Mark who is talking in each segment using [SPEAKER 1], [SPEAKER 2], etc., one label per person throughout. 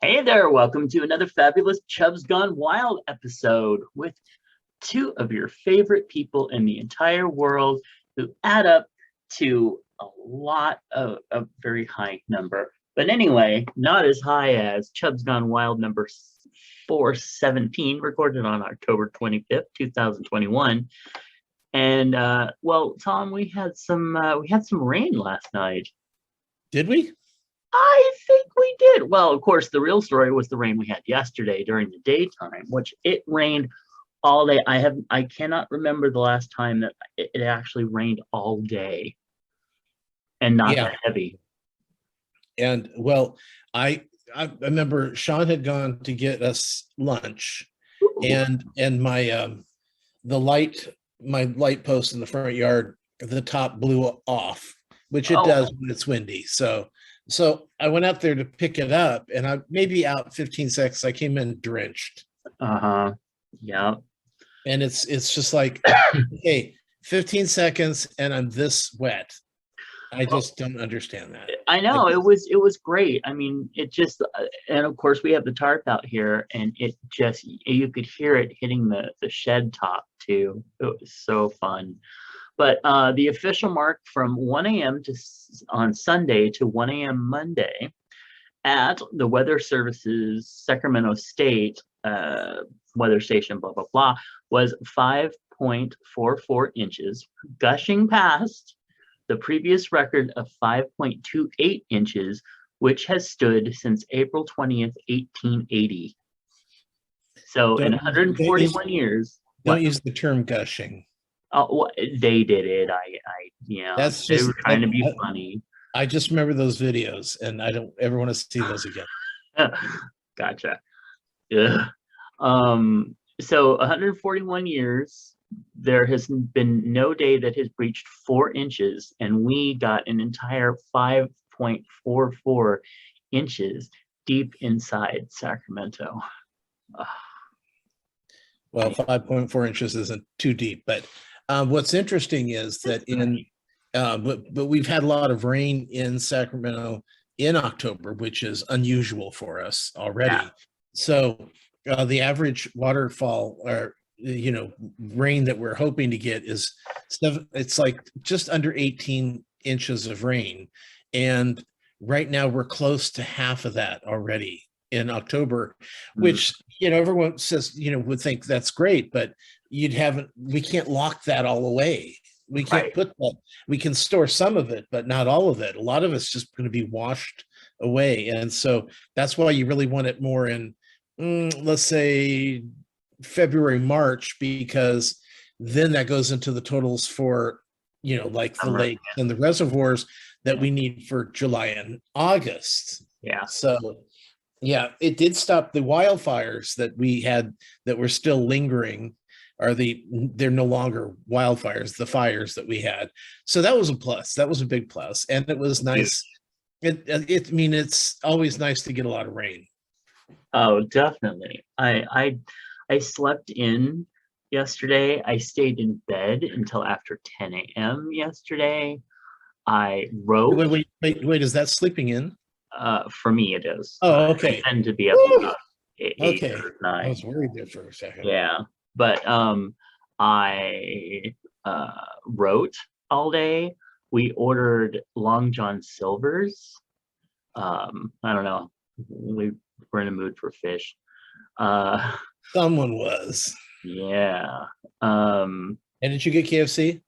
[SPEAKER 1] Hey there, welcome to another fabulous Chubs Gone Wild episode with two of your favorite people in the entire world who add up to a lot of a very high number. But anyway, not as high as Chubs Gone Wild number 417, recorded on October 25th, 2021. And well, Tom, we had some rain last night.
[SPEAKER 2] Did we?
[SPEAKER 1] I think we did. Well, of course, the real story was the rain we had yesterday during the daytime, which it rained all day. I cannot remember the last time that it actually rained all day and not
[SPEAKER 2] Yeah.
[SPEAKER 1] that heavy.
[SPEAKER 2] And well, I remember Sean had gone to get us lunch,
[SPEAKER 1] Ooh.
[SPEAKER 2] and the light my light post in the front yard, the top blew off, which it
[SPEAKER 1] Oh,
[SPEAKER 2] does when it's windy. So I went out there to pick it up, and I maybe out 15 seconds. I came in drenched,
[SPEAKER 1] uh-huh. Yeah.
[SPEAKER 2] and it's just like, hey, 15 seconds, and I'm this wet. I
[SPEAKER 1] Well,
[SPEAKER 2] just don't understand that.
[SPEAKER 1] I
[SPEAKER 2] Like,
[SPEAKER 1] know it was great. I mean, it just and of course we have the tarp out here, and it just you could hear it hitting the shed top too. It was so fun. But the official mark from 1 a.m. on Sunday to 1 a.m. Monday at the Weather Service's Sacramento State weather station, blah blah blah, was 5.44 inches, gushing past the previous record of 5.28 inches, which has stood since April 20th, 1880. So in
[SPEAKER 2] don't use
[SPEAKER 1] 141 years,
[SPEAKER 2] don't
[SPEAKER 1] what?
[SPEAKER 2] use the term gushing.
[SPEAKER 1] Well, they did it. Yeah,
[SPEAKER 2] That's
[SPEAKER 1] they
[SPEAKER 2] just
[SPEAKER 1] were trying to be funny.
[SPEAKER 2] I just remember those videos, and I don't ever want to see those again.
[SPEAKER 1] Gotcha. Ugh. So 141 years, there has been no day that has breached 4 inches, and we got an entire 5.44 inches deep inside Sacramento. Ugh,
[SPEAKER 2] Well,
[SPEAKER 1] I-
[SPEAKER 2] 5.4 inches isn't too deep, but what's interesting is that but we've had a lot of rain in Sacramento in October, which is unusual for us
[SPEAKER 1] yeah,
[SPEAKER 2] already. So the average waterfall, or rain that we're hoping to get is it's like just under 18 inches of rain, and right now we're close to half of that already in October,
[SPEAKER 1] mm,
[SPEAKER 2] which everyone says would think that's great, but we can't lock that all away. We can't
[SPEAKER 1] right.
[SPEAKER 2] put that. We can store some of it, but not all of it. A lot of it's just going to be washed away, and so that's why you really want it more in, let's say, February, March, because then that goes into the totals for like the
[SPEAKER 1] Summer.
[SPEAKER 2] lakes and the reservoirs that
[SPEAKER 1] Yeah,
[SPEAKER 2] we need for July and August.
[SPEAKER 1] yeah.
[SPEAKER 2] So yeah, it did stop the wildfires that we had that were still lingering. They're no longer wildfires, the fires that we had. So that was a plus. That was a big plus, and it was
[SPEAKER 1] Yeah.
[SPEAKER 2] nice. I mean, it's always nice to get a lot of rain.
[SPEAKER 1] Oh, definitely. I slept in yesterday. I stayed in bed until after 10 a.m. yesterday. I wrote.
[SPEAKER 2] Wait, is that sleeping in?
[SPEAKER 1] For me, it is.
[SPEAKER 2] Oh,
[SPEAKER 1] I
[SPEAKER 2] okay.
[SPEAKER 1] tend to be up
[SPEAKER 2] Woo!
[SPEAKER 1] about eight
[SPEAKER 2] Okay.
[SPEAKER 1] or
[SPEAKER 2] I
[SPEAKER 1] nine.
[SPEAKER 2] was worried there for a second.
[SPEAKER 1] Yeah, but I wrote all day. We ordered Long John Silver's. I don't know. We were in a mood for fish. Uh,
[SPEAKER 2] Someone was.
[SPEAKER 1] yeah. Um,
[SPEAKER 2] And did you get KFC?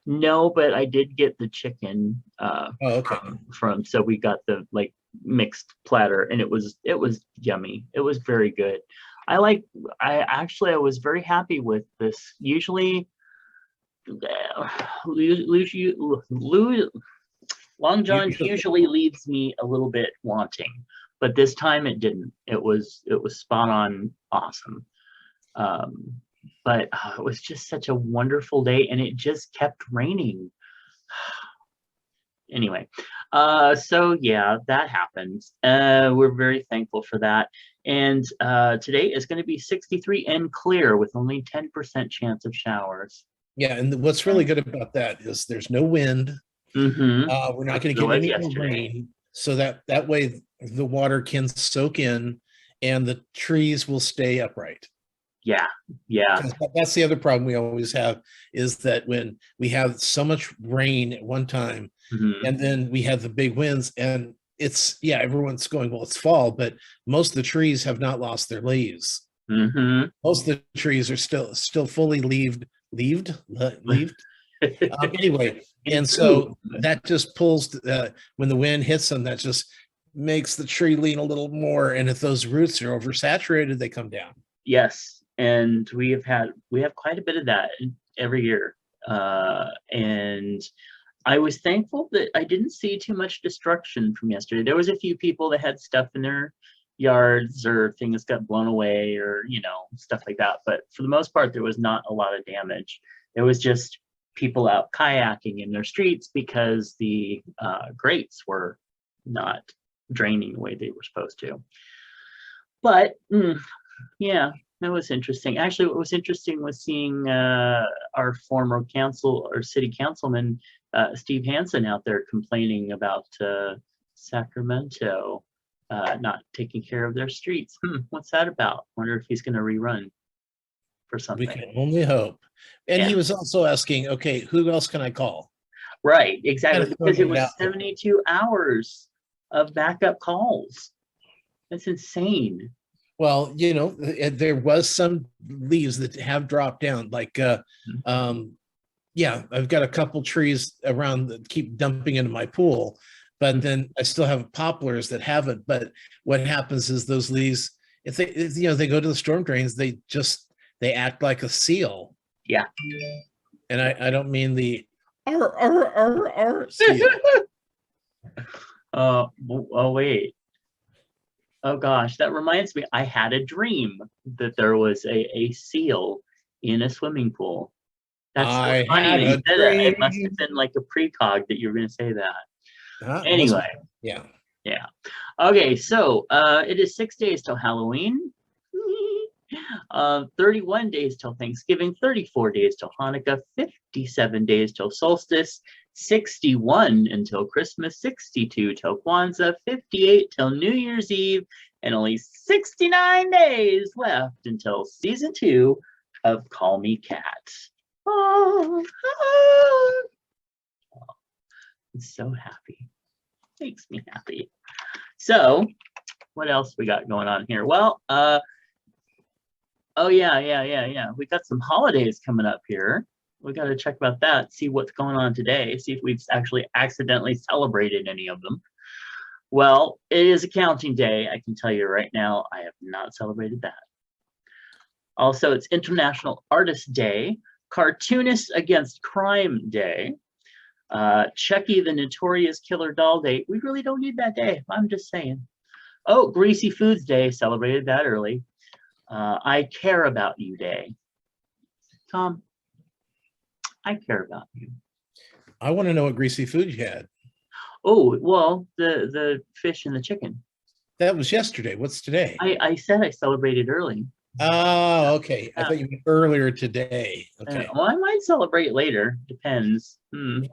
[SPEAKER 1] no, but I did get the chicken
[SPEAKER 2] Oh, okay.
[SPEAKER 1] from so we got the like mixed platter, and it was yummy. It was very good. I like I was very happy with this. Usually Long John's
[SPEAKER 2] Usually,
[SPEAKER 1] usually leaves me a little bit wanting, but this time it didn't. It was spot on awesome. Um, but it was just such a wonderful day, and it just kept raining. Anyway, so yeah, that happened. We're very thankful for that. And today is going to be 63 and clear with only 10% chance of showers.
[SPEAKER 2] yeah. And what's really good about that is there's no wind.
[SPEAKER 1] Mm-hmm.
[SPEAKER 2] We're not
[SPEAKER 1] Which
[SPEAKER 2] going to
[SPEAKER 1] there
[SPEAKER 2] get
[SPEAKER 1] was
[SPEAKER 2] any more
[SPEAKER 1] yesterday.
[SPEAKER 2] rain. so that way the water can soak in and the trees will stay upright.
[SPEAKER 1] Yeah, yeah.
[SPEAKER 2] 'Cause that's the other problem we always have, is that when we have so much rain at one time
[SPEAKER 1] Mhm.
[SPEAKER 2] and then we have the big winds, and it's, yeah, everyone's going, well, it's fall, but most of the trees have not lost their leaves.
[SPEAKER 1] Mhm.
[SPEAKER 2] Most of the trees are still fully leaved. Anyway, and
[SPEAKER 1] Ooh,
[SPEAKER 2] so that just pulls when the wind hits them, that just makes the tree lean a little more. And if those roots are oversaturated, they come down.
[SPEAKER 1] yes, and we have quite a bit of that every year. And I was thankful that I didn't see too much destruction from yesterday. There was a few people that had stuff in their yards or things got blown away or, stuff like that. But for the most part, there was not a lot of damage. It was just people out kayaking in their streets because the grates were not draining the way they were supposed to. But yeah, that was interesting. Actually, what was interesting was seeing our former council or city councilman, Steve Hansen, out there complaining about Sacramento not taking care of their streets. What's that about? Wonder if he's going to rerun for
[SPEAKER 2] We
[SPEAKER 1] something.
[SPEAKER 2] can only hope. And
[SPEAKER 1] Yeah.
[SPEAKER 2] he was also asking, okay, who else can I call?
[SPEAKER 1] Right, exactly.
[SPEAKER 2] Kind of
[SPEAKER 1] Because it
[SPEAKER 2] throwing it
[SPEAKER 1] was
[SPEAKER 2] out there.
[SPEAKER 1] 72 hours of backup calls. That's insane.
[SPEAKER 2] Well, there was some leaves that have dropped down. Like, yeah, I've got a couple trees around that keep dumping into my pool, but then I still have poplars that haven't. But what happens is those leaves, if they go to the storm drains, they act like a seal.
[SPEAKER 1] Yeah.
[SPEAKER 2] And I don't mean the R seal.
[SPEAKER 1] Oh, wait. Oh gosh, that reminds me. I had a dream that there was a seal in a swimming pool. That's so
[SPEAKER 2] I
[SPEAKER 1] funny
[SPEAKER 2] had
[SPEAKER 1] that you
[SPEAKER 2] a
[SPEAKER 1] said that. It must
[SPEAKER 2] dream.
[SPEAKER 1] have been like a precog that you were going to say that.
[SPEAKER 2] Wasn't,
[SPEAKER 1] Anyway,
[SPEAKER 2] yeah.
[SPEAKER 1] yeah. Okay, so it is 6 days till Halloween. 31 days till Thanksgiving, 34 days till Hanukkah, 57 days till solstice, 61 until Christmas, 62 till Kwanzaa, 58 till New Year's Eve, and only 69 days left until season 2 of Call Me Cat. Oh, I'm so happy. Makes me happy. So, what else we got going on here? Well, oh yeah. We got some holidays coming up here. We got to check about that, see what's going on today, see if we've actually accidentally celebrated any of them. Well, it is accounting day. I can tell you right now, I have not celebrated that. Also, it's International Artist Day, Cartoonists Against Crime Day, Chucky the Notorious Killer Doll Day. We really don't need that day. I'm just saying. Oh, Greasy Foods Day, celebrated that early. I Care About You Day. Tom, I care about you.
[SPEAKER 2] I want to know what greasy food you had.
[SPEAKER 1] Oh, well, the fish and the chicken.
[SPEAKER 2] That was yesterday. What's today?
[SPEAKER 1] I said I celebrated early.
[SPEAKER 2] Oh, okay. I thought you meant earlier today. Okay.
[SPEAKER 1] Well, I might celebrate later. Depends.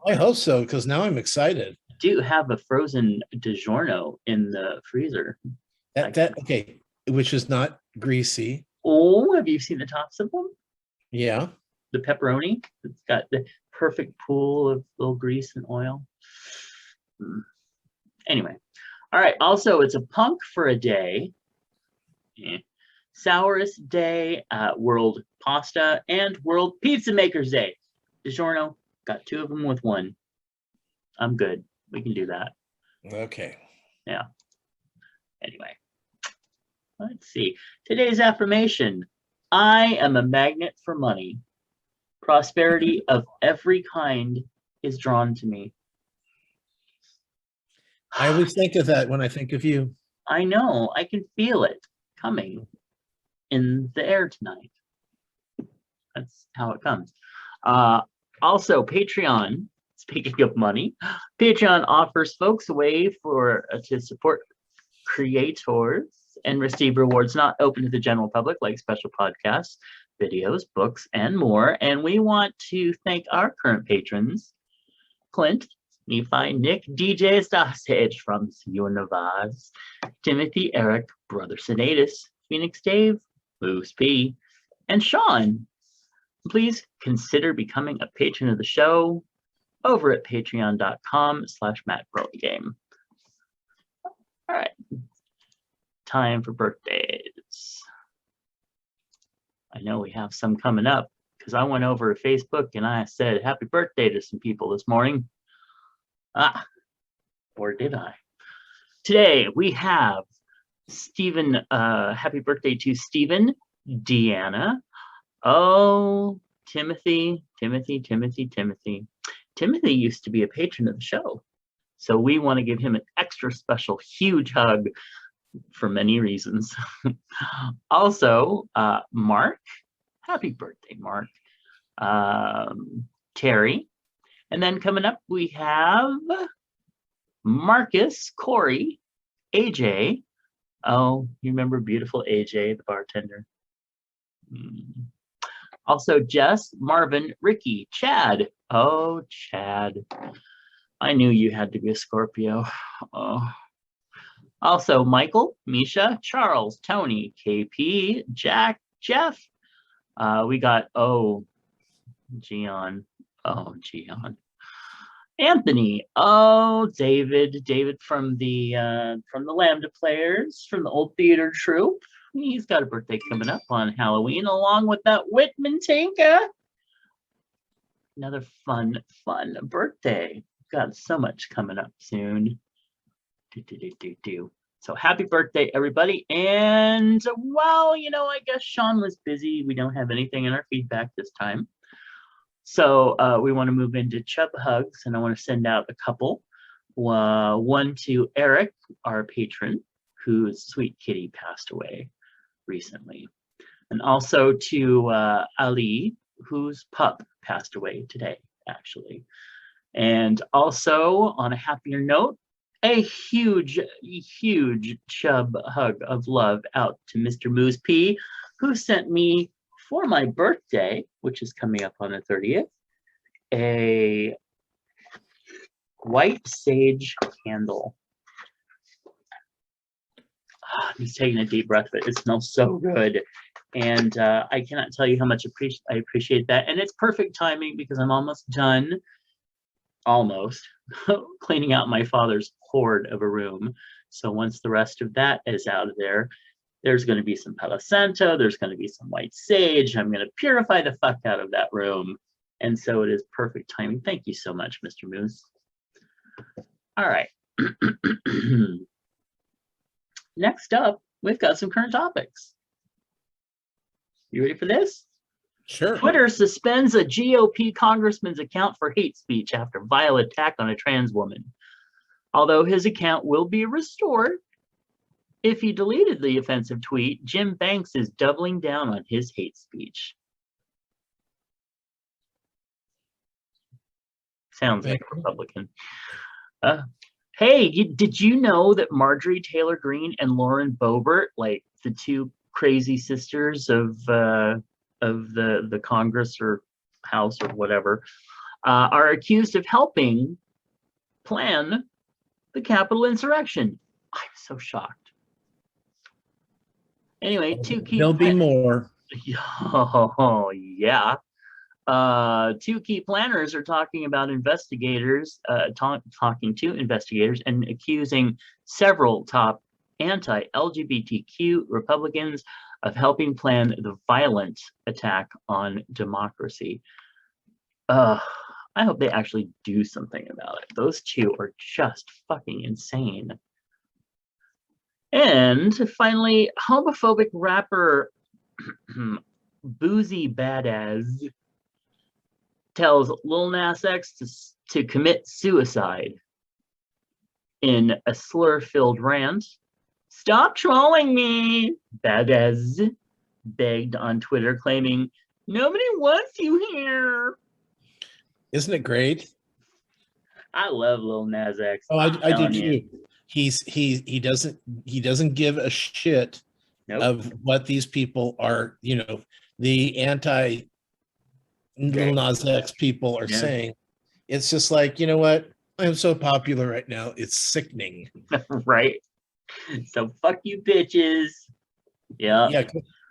[SPEAKER 2] I hope so, because now I'm excited.
[SPEAKER 1] I do have a frozen DiGiorno in the freezer.
[SPEAKER 2] Okay, which is not greasy.
[SPEAKER 1] Oh, have you seen the tops of them?
[SPEAKER 2] Yeah.
[SPEAKER 1] The pepperoni. It's got the perfect pool of little grease and oil. Anyway. All right. Also, it's a punk for a day. Sourest Day, World Pasta, and World Pizza Makers Day. DiGiorno, got 2 of them with 1. I'm good. We can do that.
[SPEAKER 2] Okay.
[SPEAKER 1] Yeah. Anyway, let's see. Today's affirmation: I am a magnet for money. Prosperity of every kind is drawn to me.
[SPEAKER 2] I always think of that when I think of you.
[SPEAKER 1] I know. I can feel it coming in the air tonight. That's how it comes. Also, Patreon. Speaking of money, Patreon offers folks a way to support creators and receive rewards not open to the general public, like special podcasts, videos, books, and more. And we want to thank our current patrons: Clint, Nephi, Nick, DJ Stage from Univaz, Timothy, Eric, Brother Senatus, Phoenix Dave, Moose P, and Sean. Please consider becoming a patron of the show over at patreon.com/MattBroadGame. All right, time for birthdays. I know we have some coming up because I went over to Facebook and I said happy birthday to some people this morning. Or did I? Today we have Stephen. Happy birthday to Stephen, Deanna. Oh, Timothy. Timothy used to be a patron of the show. So we want to give him an extra special huge hug for many reasons. Also, Mark. Happy birthday, Mark. Terry. And then coming up, we have Marcus, Corey, AJ. Oh, you remember beautiful AJ, the bartender? Also, Jess, Marvin, Ricky, Chad. Oh, Chad. I knew you had to be a Scorpio. Oh. Also, Michael, Misha, Charles, Tony, KP, Jack, Jeff. We got, Gian. Oh, Gian. Anthony. Oh, David from the Lambda Players, from the old theater troupe. He's got a birthday coming up on Halloween, along with that Whitman Tinka. Another fun birthday. Got so much coming up soon. So happy birthday, everybody. And well, I guess Sean was busy. We don't have anything in our feedback this time. So we want to move into Chub Hugs, and I want to send out a couple. One to Eric, our patron, whose sweet kitty passed away recently. And also to Ali, whose pup passed away today, actually. And also, on a happier note, a huge Chub hug of love out to Mr. Moose P, who sent me, for my birthday, which is coming up on the 30th, a white sage candle. I'm just taking a deep breath of it. It smells so good. And I cannot tell you how much I appreciate that. And it's perfect timing because I'm almost done, cleaning out my father's hoard of a room. So once the rest of that is out of there, there's going to be some Palo Santo, there's going to be some white sage. I'm going to purify the fuck out of that room. And so it is perfect timing. Thank you so much, Mr. Moose. All right. Next up, we've got some current topics. You ready for this?
[SPEAKER 2] Sure.
[SPEAKER 1] Twitter suspends a GOP congressman's account for hate speech after vile attack on a trans woman. Although his account will be restored if he deleted the offensive tweet, Jim Banks is doubling down on his hate speech. Sounds like a Republican. Hey, did you know that Marjorie Taylor Greene and Lauren Boebert, like the two crazy sisters of the Congress or House or whatever, are accused of helping plan the Capitol insurrection? I'm so shocked. Anyway,
[SPEAKER 2] there'll be more.
[SPEAKER 1] Oh, yeah. Two key planners are talking about investigators, talking to investigators and accusing several top anti-LGBTQ Republicans of helping plan the violent attack on democracy. I hope they actually do something about it. Those two are just fucking insane. And finally, homophobic rapper Boozy Badass tells Lil Nas X to commit suicide in a slur-filled rant. "Stop trolling me," Badass begged on Twitter, claiming, "Nobody wants you here."
[SPEAKER 2] Isn't it great?
[SPEAKER 1] I love Lil Nas X.
[SPEAKER 2] Oh, I do too. He doesn't give a shit of what these people are, the anti Lil Nas X people are saying. It's just like, you know what? I am so popular right now. It's sickening.
[SPEAKER 1] Right? So fuck you, bitches. Yeah.
[SPEAKER 2] Yeah.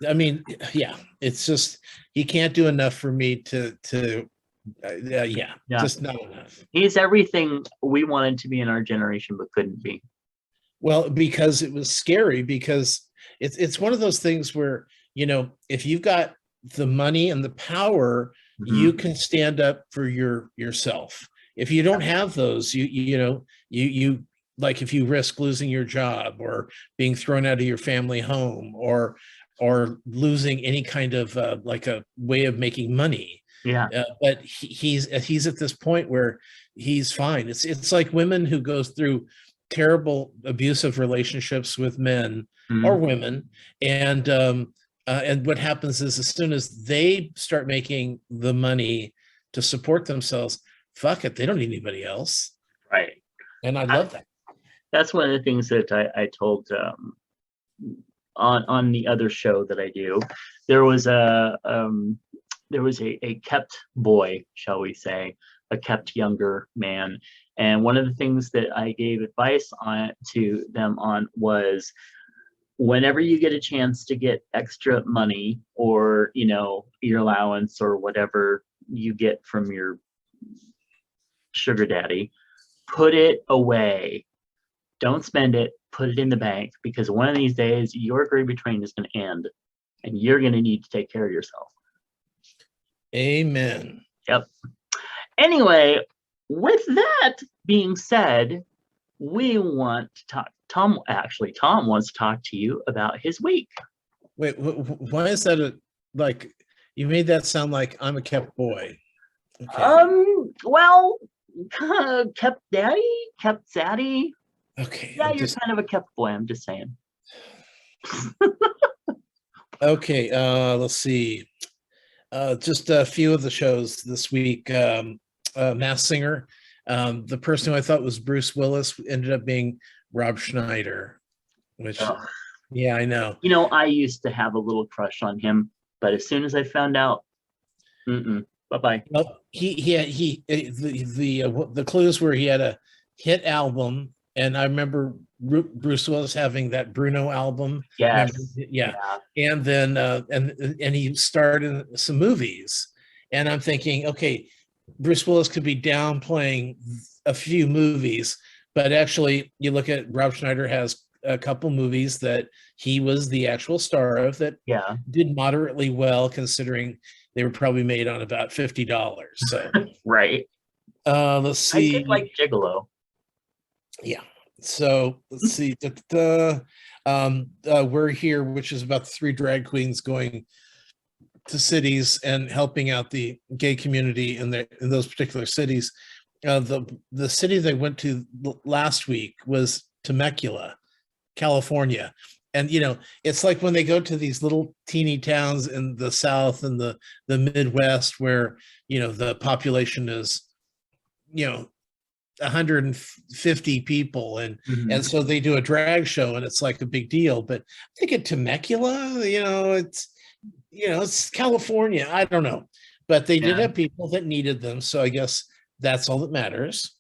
[SPEAKER 2] I mean, yeah, it's just, he can't do enough for me yeah,
[SPEAKER 1] Yeah.
[SPEAKER 2] just not enough.
[SPEAKER 1] He's everything we wanted to be in our generation, but couldn't be.
[SPEAKER 2] Well, because it was scary, because it's one of those things where, if you've got the money and the power, you
[SPEAKER 1] Mhm.
[SPEAKER 2] can stand up for yourself. If you don't have those, you like, if you risk losing your job or being thrown out of your family home, or losing any kind of like a way of making money.
[SPEAKER 1] Yeah.
[SPEAKER 2] But he's at this point where he's fine. It's like women who goes through terrible abusive relationships with men or
[SPEAKER 1] Mhm.
[SPEAKER 2] women, and what happens is, as soon as they start making the money to support themselves, fuck it, they don't need anybody else.
[SPEAKER 1] Right.
[SPEAKER 2] And I love that.
[SPEAKER 1] That's one of the things that I told on the other show that I do. There was a kept boy, shall we say, a kept younger man, and one of the things that I gave advice on to them on was, whenever you get a chance to get extra money, or your allowance or whatever you get from your sugar daddy, put it away. Don't spend it, put it in the bank, because one of these days your gravy train is going to end and you're going to need to take care of yourself.
[SPEAKER 2] Amen.
[SPEAKER 1] Yep. Anyway, with that being said, we want to talk. Tom wants to talk to you about his week.
[SPEAKER 2] Wait, why is that like, you made that sound like I'm a kept boy? Okay.
[SPEAKER 1] Well, kept daddy, kept zaddy.
[SPEAKER 2] Okay.
[SPEAKER 1] Yeah, you're kind of a kept boy. I'm just saying.
[SPEAKER 2] Okay. Let's see. Just a few of the shows this week. Mass Singer. The person who I thought was Bruce Willis ended up being Rob Schneider, which,
[SPEAKER 1] Ugh.
[SPEAKER 2] yeah, I know.
[SPEAKER 1] I used to have a little crush on him, but as soon as I found out, bye-bye.
[SPEAKER 2] Well, the clues were he had a hit album, and I remember Bruce Willis having that Bruno album. Remember?
[SPEAKER 1] Yes.
[SPEAKER 2] Yeah. And then and he starred in some movies, and I'm thinking, okay, Bruce Willis could be downplaying a few movies, but actually, you look at Rob Schneider has a couple movies that he was the actual star of that
[SPEAKER 1] Yeah.
[SPEAKER 2] did moderately well, considering they were probably made on about $50. So
[SPEAKER 1] Right.
[SPEAKER 2] let's
[SPEAKER 1] I did
[SPEAKER 2] see.
[SPEAKER 1] like Gigolo.
[SPEAKER 2] Yeah. So let's see. We're Here, which is about the three drag queens going to cities and helping out the gay community in those particular cities. The city they went to last week was Temecula, California. And it's like when they go to these little teeny towns in the South and the Midwest, where the population is 150 people, and so they do a drag show and it's like a big deal. But I think at Temecula, it's California. I don't know, but they did have people that needed them, so I guess that's all that matters.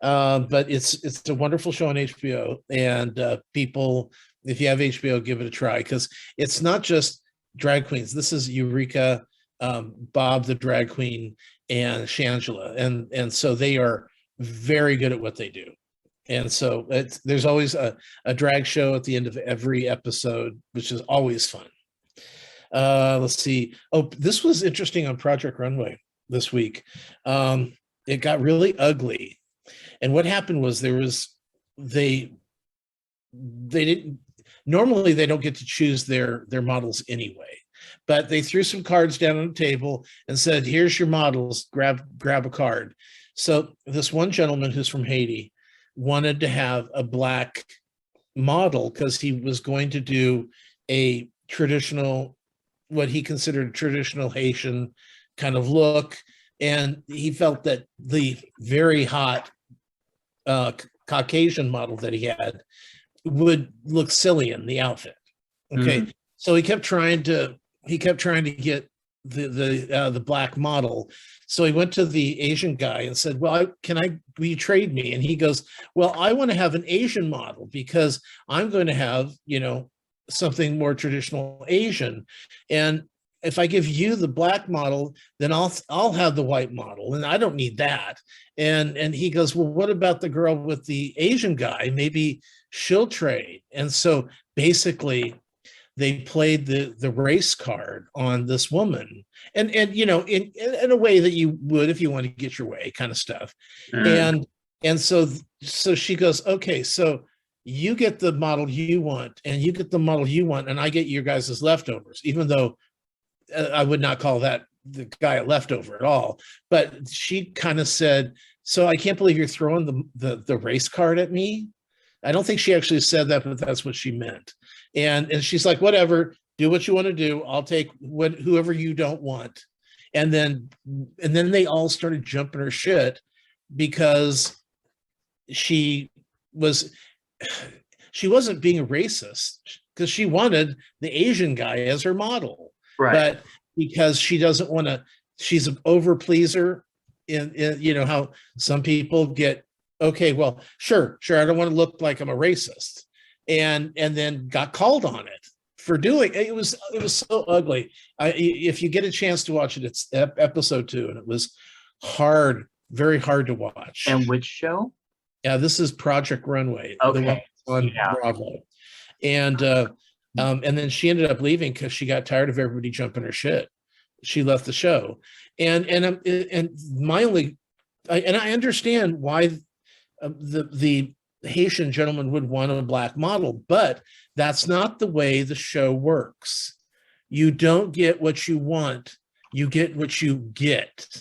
[SPEAKER 2] But it's a wonderful show on HBO, and people, if you have HBO, give it a try, because it's not just drag queens. This is Eureka, Bob the drag queen, and Shangela, and so they are very good at what they do. And so there's always a drag show at the end of every episode, which is always fun. Let's see. Oh, this was interesting on Project Runway this week. It got really ugly. And what happened was they didn't, normally they don't get to choose their models anyway, but they threw some cards down on the table and said, here's your models, grab a card. So this one gentleman who's from Haiti wanted to have a black model because he was going to do a traditional, what he considered a traditional Haitian kind of look. And he felt that the very hot Caucasian model that he had would look silly in the outfit. Okay. So he kept trying to get the black model. So he went to the Asian guy and said, well, will you trade me? And he goes, well, I want to have an Asian model because I'm going to have, something more traditional Asian. And if I give you the black model, then I'll have the white model, and I don't need that. And he goes, well, what about the girl with the Asian guy? Maybe she'll trade. And so basically they played the race card on this woman, and in a way that you would if you want to get your way, kind of stuff. And so she goes, okay, so you get the model you want, and you get the model you want, and I get your guys' leftovers, even though I would not call that the guy a leftover at all. But she kind of said, so I can't believe you're throwing the race card at me. I don't think she actually said that, but that's what she meant. And she's like, whatever, do what you want to do. I'll take whoever you don't want. And then they all started jumping her shit because she wasn't being a racist, because she wanted the Asian guy as her model.
[SPEAKER 1] Right.
[SPEAKER 2] But because she doesn't want to, she's an over pleaser in how some people get, okay, well, sure, I don't want to look like I'm a racist, and then got called on it for doing it. It was so ugly. If you get a chance to watch it, it's episode 2, and it was hard, very hard to watch.
[SPEAKER 1] And which show?
[SPEAKER 2] Yeah, this is Project Runway.
[SPEAKER 1] Okay.
[SPEAKER 2] The one on Bravo. And then she ended up leaving because she got tired of everybody jumping her shit. She left the show, and my only, and I understand why the Haitian gentleman would want a black model, but that's not the way the show works. You don't get what you want; you get what you get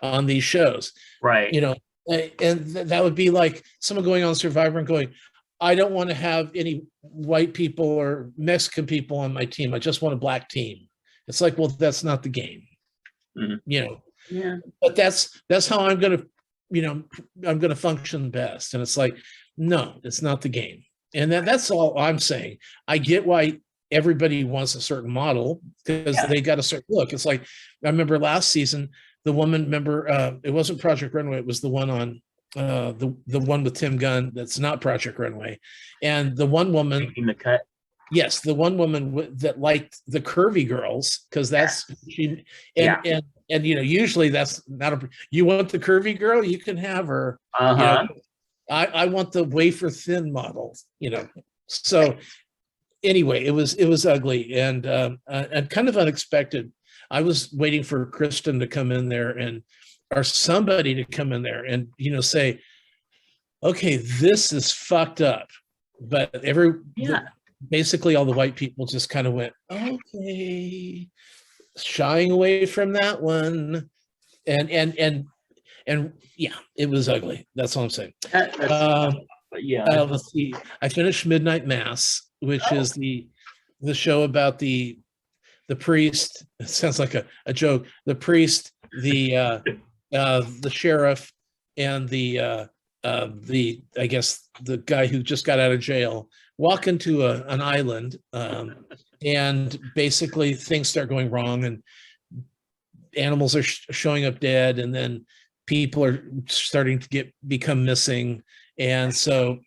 [SPEAKER 2] on these shows,
[SPEAKER 1] right?
[SPEAKER 2] And that would be like someone going on Survivor and going, I don't want to have any white people or Mexican people on my team. I just want a black team. It's like, well, that's not the game,
[SPEAKER 1] Yeah.
[SPEAKER 2] But that's how I'm going to function best. And it's like, no, it's not the game. And that's all I'm saying. I get why everybody wants a certain model, because they got a certain look. It's like, I remember last season, the woman, it wasn't Project Runway. It was the one on the one with Tim Gunn. That's not Project Runway. And the one woman
[SPEAKER 1] making the cut.
[SPEAKER 2] Yes, the one woman that liked the curvy girls, because that's she. And usually that's not a. You want the curvy girl, you can have her. I want the wafer thin model. So anyway, it was ugly and kind of unexpected. I was waiting for Kristen to come in there or somebody to come in there and say, okay, this is fucked up. But basically all the white people just kind of went, okay, shying away from that one. And yeah, it was ugly. That's all I'm saying. Let's see. I finished Midnight Mass, which is the show about the priest. It sounds like a joke. The priest, the sheriff, and the I guess the guy who just got out of jail walk into an island, and basically things start going wrong, and animals are showing up dead, and then people are starting to become missing, and so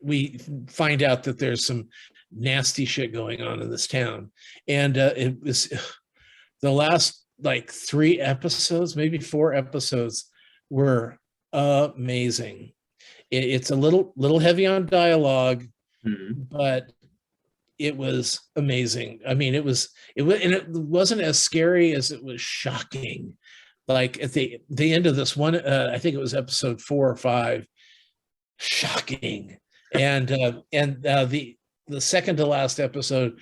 [SPEAKER 2] we find out that there's some nasty shit going on in this town. And it was the last 3 episodes, maybe 4 episodes, were amazing. It's a little heavy on dialogue, but it was amazing. I mean, it wasn't as scary as it was shocking. Like at the end of this one, I think it was episode 4 or 5, shocking. And the second to last episode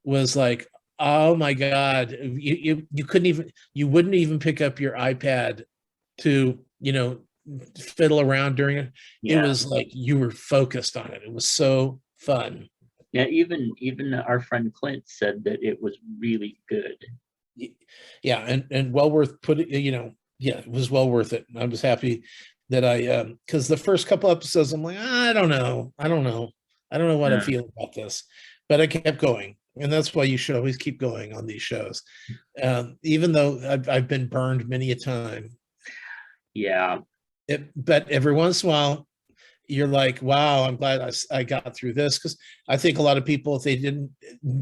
[SPEAKER 2] was like, oh my God, you wouldn't even pick up your iPad to fiddle around during it. It was like you were focused on it. It was so fun.
[SPEAKER 1] Yeah, even our friend Clint said that it was really good.
[SPEAKER 2] Yeah, and well worth putting. It was well worth it. I was happy that because the first couple episodes I'm like, I don't know what I'm feeling about this, but I kept going, And that's why you should always keep going on these shows, even though I've been burned many a time.
[SPEAKER 1] Yeah.
[SPEAKER 2] But every once in a while, you're like, wow, I'm glad I got through this, because I think a lot of people, if they didn't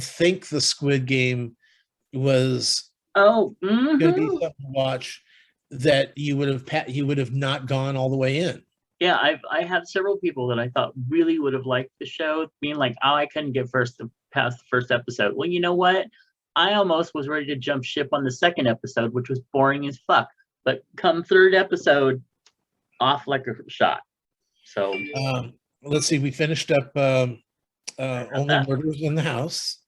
[SPEAKER 2] think the Squid Game was
[SPEAKER 1] Oh,
[SPEAKER 2] going to be something to watch, that you would have not gone all the way in.
[SPEAKER 1] yeah. I have several people that I thought really would have liked the show, being like, oh, I couldn't get past the first episode. Well, you know what? I almost was ready to jump ship on the second episode, which was boring as fuck. But come third episode, off like a shot. So
[SPEAKER 2] Let's see, we finished up Only
[SPEAKER 1] that.
[SPEAKER 2] Murders in the House.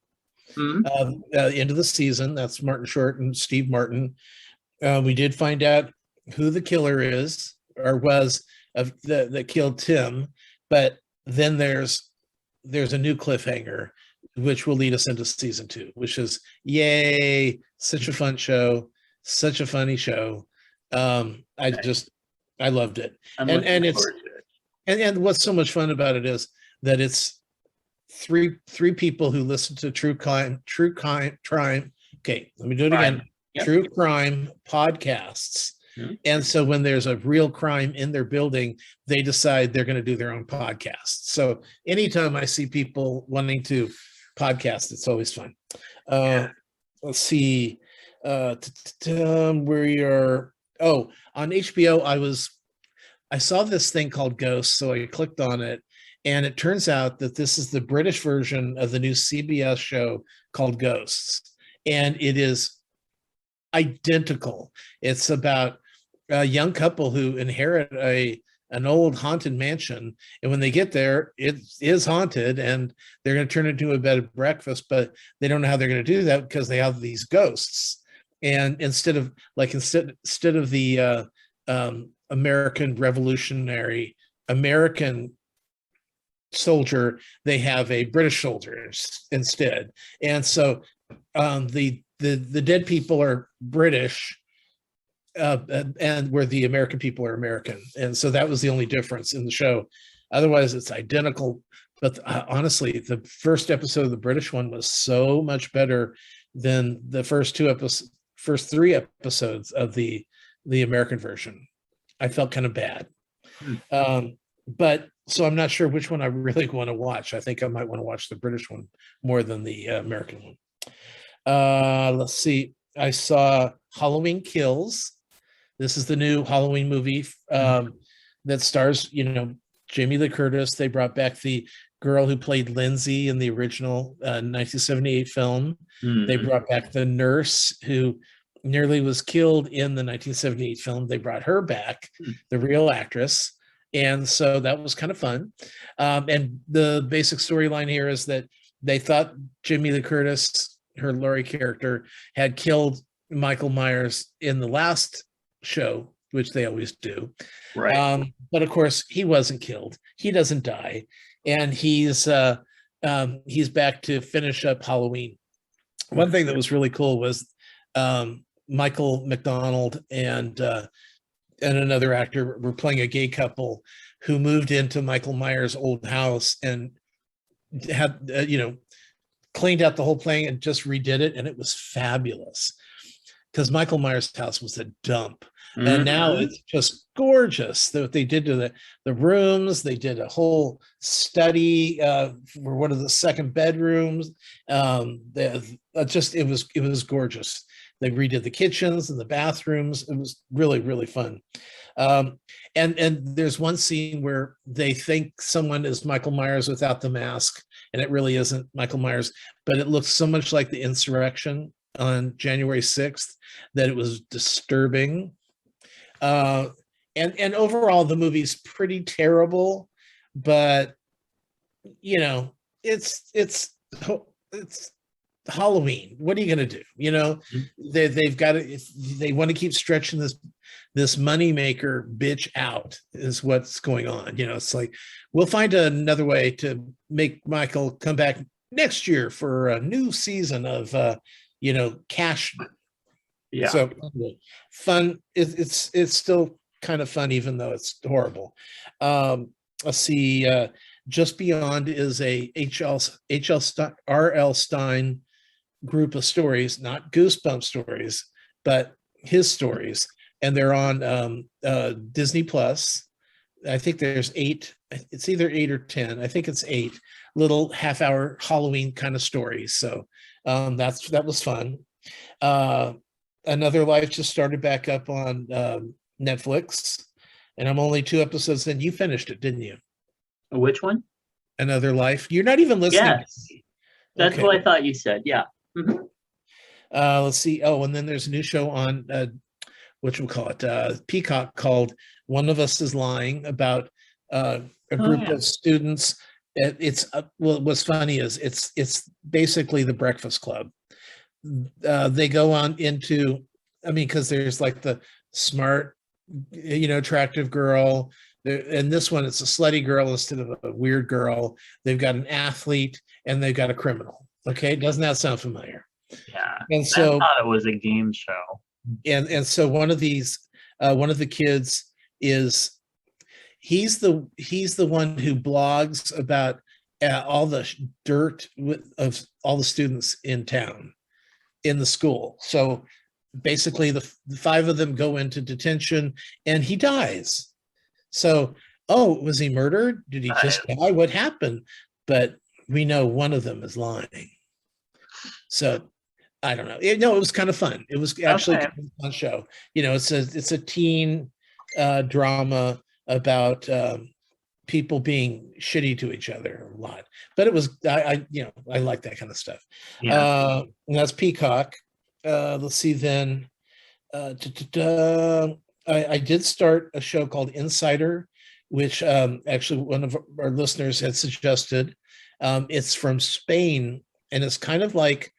[SPEAKER 1] Mhm.
[SPEAKER 2] End of the season. That's Martin Short and Steve Martin. We did find out who the killer is, or was, of that killed Tim, but then there's a new cliffhanger, which will lead us into season 2, which is yay! Such a fun show, such a funny show. I loved it,
[SPEAKER 1] I'm
[SPEAKER 2] and
[SPEAKER 1] looking
[SPEAKER 2] it's
[SPEAKER 1] forward to it.
[SPEAKER 2] and what's so much fun about it is that it's three people who listen to true crime. Okay, let me do it again.
[SPEAKER 1] Yep.
[SPEAKER 2] True crime podcasts.
[SPEAKER 1] Mm-hmm.
[SPEAKER 2] And so when there's a real crime in their building, they decide they're going to do their own podcast. So anytime I see people wanting to podcast, it's always fun. Let's see. We are. Oh, on HBO, I saw this thing called Ghosts, so I clicked on it, and it turns out that this is the British version of the new CBS show called Ghosts, and it is identical. It's about a young couple who inherit an old haunted mansion, and when they get there, it is haunted, and they're going to turn it into a bed and breakfast, but they don't know how they're going to do that because they have these ghosts. And instead of the American revolutionary American soldier, they have a British soldier instead. And so the dead people are British, and where the American people are American. And so that was the only difference in the show. Otherwise, it's identical. But honestly, the first episode of the British one was so much better than the first 3 episodes of the American version. I felt kind of bad. But so I'm not sure which one I really want to watch. I think I might want to watch the British one more than the American one. Let's see. I saw Halloween Kills. This is the new Halloween movie that stars, Jamie Lee Curtis. They brought back the girl who played Lindsay in the original 1978 film. They brought back the nurse who nearly was killed in the 1978 film. They brought her back, the real actress. And so that was kind of fun. And the basic storyline here is that they thought Jamie Lee Curtis, her Laurie character, had killed Michael Myers in the last show, which they always do.
[SPEAKER 1] Right.
[SPEAKER 2] But of course, he wasn't killed. He doesn't die. And he's back to finish up Halloween. One thing that was really cool was Michael McDonald and another actor were playing a gay couple who moved into Michael Myers' old house and had, cleaned out the whole place and just redid it. And it was fabulous because Michael Myers' house was a dump. And now it's just gorgeous. They did to the rooms. They did a whole study for one of the second bedrooms. It was gorgeous. They redid the kitchens and the bathrooms. It was really, really fun. And there's one scene where they think someone is Michael Myers without the mask, and it really isn't Michael Myers, but it looks so much like the insurrection on January 6th that it was disturbing. And overall, the movie's pretty terrible, but it's Halloween. What are you going to do? They've got to. They want to keep stretching this moneymaker bitch out. Is what's going on. It's like we'll find another way to make Michael come back next year for a new season of cash.
[SPEAKER 1] Yeah.
[SPEAKER 2] So fun. It's still kind of fun, even though it's horrible. Let's see. Just Beyond is a R.L. Stein group of stories, not Goosebump stories, but his stories, and they're on Disney Plus. I think there's 8. It's either 8 or 10. I think it's 8 little half-hour Halloween kind of stories. So that was fun. Another Life just started back up on Netflix, and I'm only 2 episodes in. You finished it, didn't you?
[SPEAKER 1] Which one?
[SPEAKER 2] Another Life. You're not even listening.
[SPEAKER 1] Yes. That's
[SPEAKER 2] Okay.
[SPEAKER 1] what I thought you said. Yeah. Mhm.
[SPEAKER 2] Let's see. Oh, and then there's a new show on what we'll call it, Peacock, called One of Us is Lying, about a group
[SPEAKER 1] yeah.
[SPEAKER 2] of students. It's well, what's funny is it's basically the Breakfast Club. They go on into, I mean, because there's like the smart, attractive girl. And this one, it's a slutty girl instead of a weird girl. They've got an athlete and they've got a criminal. Okay, doesn't that sound familiar?
[SPEAKER 1] Yeah.
[SPEAKER 2] And
[SPEAKER 1] I
[SPEAKER 2] so,
[SPEAKER 1] thought it was a game show.
[SPEAKER 2] and so one of the kids is, he's the one who blogs about all the dirt of all the students in town, in the school. So basically the 5 of them go into detention and he dies. So, oh, was he murdered? Did he just die? What happened? But we know one of them is lying. So I don't know. It was kind of fun. It was actually
[SPEAKER 1] Okay.
[SPEAKER 2] kind of a fun show. It's a teen drama about people being shitty to each other a lot. But it was, I like that kind of stuff.
[SPEAKER 1] Yeah.
[SPEAKER 2] And that's Peacock. Let's see then. I did start a show called Insider, which actually one of our listeners had suggested. It's from Spain, and it's kind of like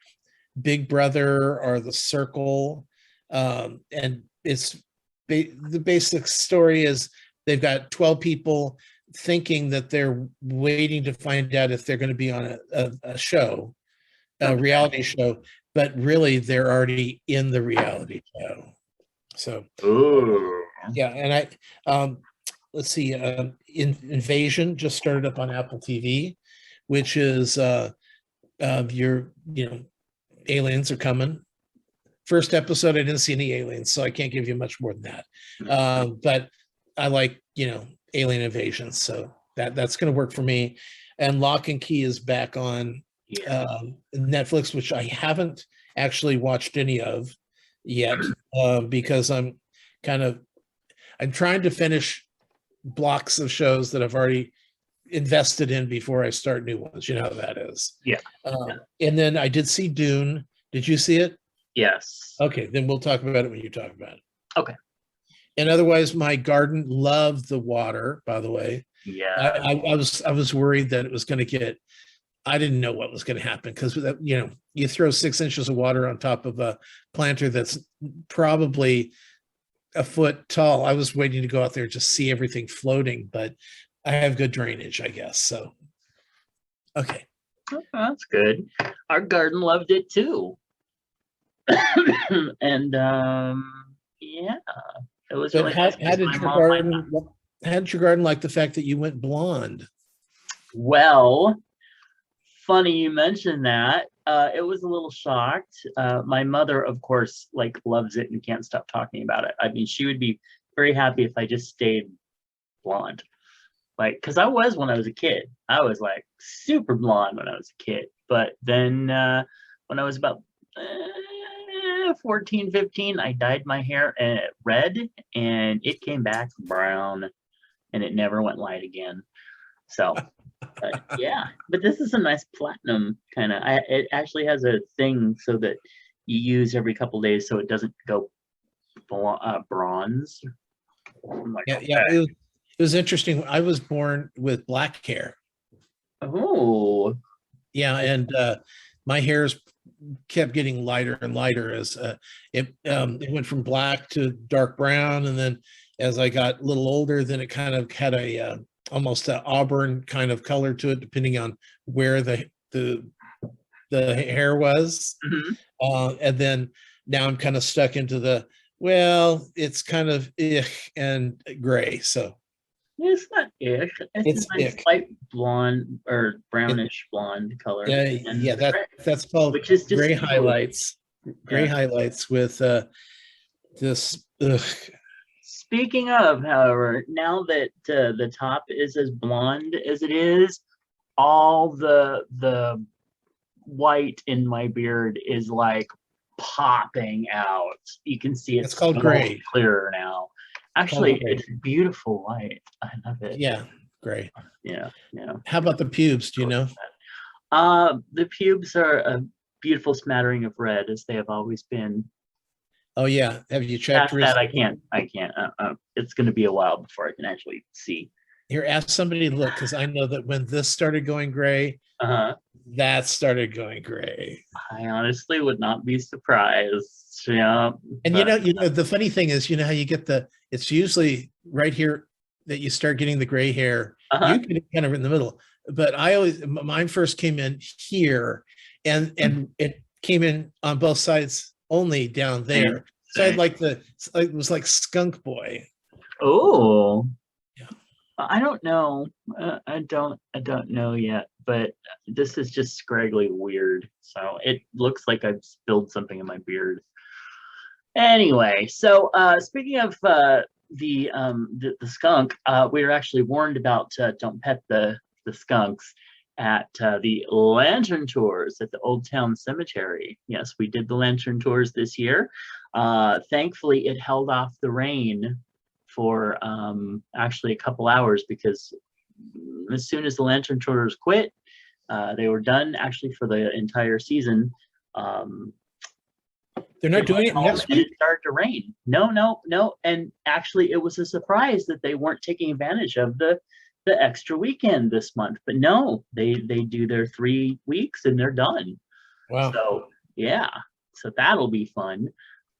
[SPEAKER 2] Big Brother or The Circle. And it's the basic story is they've got 12 people thinking that they're waiting to find out if they're going to be on a show, a reality show, but really they're already in the reality show. So,
[SPEAKER 1] Ooh.
[SPEAKER 2] yeah. And let's see, Invasion just started up on Apple TV, which is aliens are coming. First episode, I didn't see any aliens, so I can't give you much more than that. But I like, alien invasion, so that's going to work for me. And Lock and Key is back on Netflix, which I haven't actually watched any of yet, because I'm trying to finish blocks of shows that I've already invested in before I start new ones. You know how that is.
[SPEAKER 1] Yeah.
[SPEAKER 2] And then I did see Dune. Did you see it?
[SPEAKER 1] Yes.
[SPEAKER 2] Okay, then we'll talk about it when you talk about it.
[SPEAKER 1] Okay.
[SPEAKER 2] And otherwise, my garden loved the water, by the way.
[SPEAKER 1] Yeah.
[SPEAKER 2] I was worried that it was going to get, I didn't know what was going to happen, because you throw 6 inches of water on top of a planter that's probably a foot tall. I was waiting to go out there to see everything floating, but I have good drainage, I guess. So, okay.
[SPEAKER 1] That's good. Our garden loved it too. And yeah, it was
[SPEAKER 2] But
[SPEAKER 1] really
[SPEAKER 2] how
[SPEAKER 1] nice because
[SPEAKER 2] did
[SPEAKER 1] my
[SPEAKER 2] your
[SPEAKER 1] mom might not.
[SPEAKER 2] garden? How did your garden like the fact that you went blonde?
[SPEAKER 1] Well, funny you mentioned that. It was a little shocked. My mother, of course, loves it and can't stop talking about it. I mean, she would be very happy if I just stayed blonde. Because I was when I was a kid. I was super blonde when I was a kid. But then when I was about 14, 15, I dyed my hair red, and it came back brown, and it never went light again. So, yeah. But this is a nice platinum kind of. It actually has a thing so that you use every couple days, so it doesn't go bronze.
[SPEAKER 2] Yeah. It was interesting. I was born with black hair.
[SPEAKER 1] Oh.
[SPEAKER 2] Yeah, and my hair's kept getting lighter and lighter as it went from black to dark brown, and then as I got a little older, then it kind of had a almost an auburn kind of color to it, depending on where the hair was.
[SPEAKER 1] Mm-hmm.
[SPEAKER 2] And then now I'm kind of stuck into it's kind of and gray. So
[SPEAKER 1] It's not ish. It's
[SPEAKER 2] It's
[SPEAKER 1] a nice
[SPEAKER 2] ick.
[SPEAKER 1] light blonde or
[SPEAKER 2] It,
[SPEAKER 1] brownish blonde color, and
[SPEAKER 2] yeah,
[SPEAKER 1] the gray,
[SPEAKER 2] that's called
[SPEAKER 1] which is just
[SPEAKER 2] gray
[SPEAKER 1] equally.
[SPEAKER 2] highlights. Gray
[SPEAKER 1] Yeah.
[SPEAKER 2] highlights with this. Ugh.
[SPEAKER 1] Speaking of, however, now that the top is as blonde as it is, all the white in my beard is like popping out. You can see
[SPEAKER 2] It's
[SPEAKER 1] it's
[SPEAKER 2] called
[SPEAKER 1] so much
[SPEAKER 2] gray.
[SPEAKER 1] clearer now.
[SPEAKER 2] It's called
[SPEAKER 1] Actually,
[SPEAKER 2] gray.
[SPEAKER 1] it's beautiful white. I love it.
[SPEAKER 2] Yeah, gray.
[SPEAKER 1] Yeah, yeah.
[SPEAKER 2] How about the pubes? Do you know?
[SPEAKER 1] The pubes are a beautiful smattering of red, as they have always been.
[SPEAKER 2] Oh yeah. Have you checked
[SPEAKER 1] Past that, I
[SPEAKER 2] recently?
[SPEAKER 1] can't. I can't. It's going to be a while before I can actually see.
[SPEAKER 2] Here, ask somebody to look, because I know that when this started going gray,
[SPEAKER 1] Uh,
[SPEAKER 2] that started going gray.
[SPEAKER 1] I honestly would not be surprised. Yeah,
[SPEAKER 2] And
[SPEAKER 1] but
[SPEAKER 2] the funny thing is, you know how you get it's usually right here that you start getting the gray hair.
[SPEAKER 1] uh-huh.
[SPEAKER 2] You get kind of in the middle, but mine first came in here, and it came in on both sides only down
[SPEAKER 1] Same,
[SPEAKER 2] there. So I had
[SPEAKER 1] same.
[SPEAKER 2] like it was like skunk boy.
[SPEAKER 1] Oh,
[SPEAKER 2] Yeah.
[SPEAKER 1] I don't know. I don't know yet. But this is just scraggly weird. So it looks like I've spilled something in my beard. Anyway, so speaking of the skunk, we were actually warned about don't pet the skunks at the lantern tours at the Old Town Cemetery. Yes, we did the lantern tours this year. Thankfully, it held off the rain for actually a couple hours, because as soon as the lantern tours quit, they were done actually for the entire season. Um,
[SPEAKER 2] They're
[SPEAKER 1] they
[SPEAKER 2] not doing
[SPEAKER 1] went
[SPEAKER 2] it
[SPEAKER 1] home
[SPEAKER 2] next
[SPEAKER 1] and it
[SPEAKER 2] week.
[SPEAKER 1] started to rain. No, no, no. And actually, it was a surprise that they weren't taking advantage of the extra weekend this month. But no, they do their 3 weeks and they're done.
[SPEAKER 2] Wow.
[SPEAKER 1] So yeah, so that'll be fun.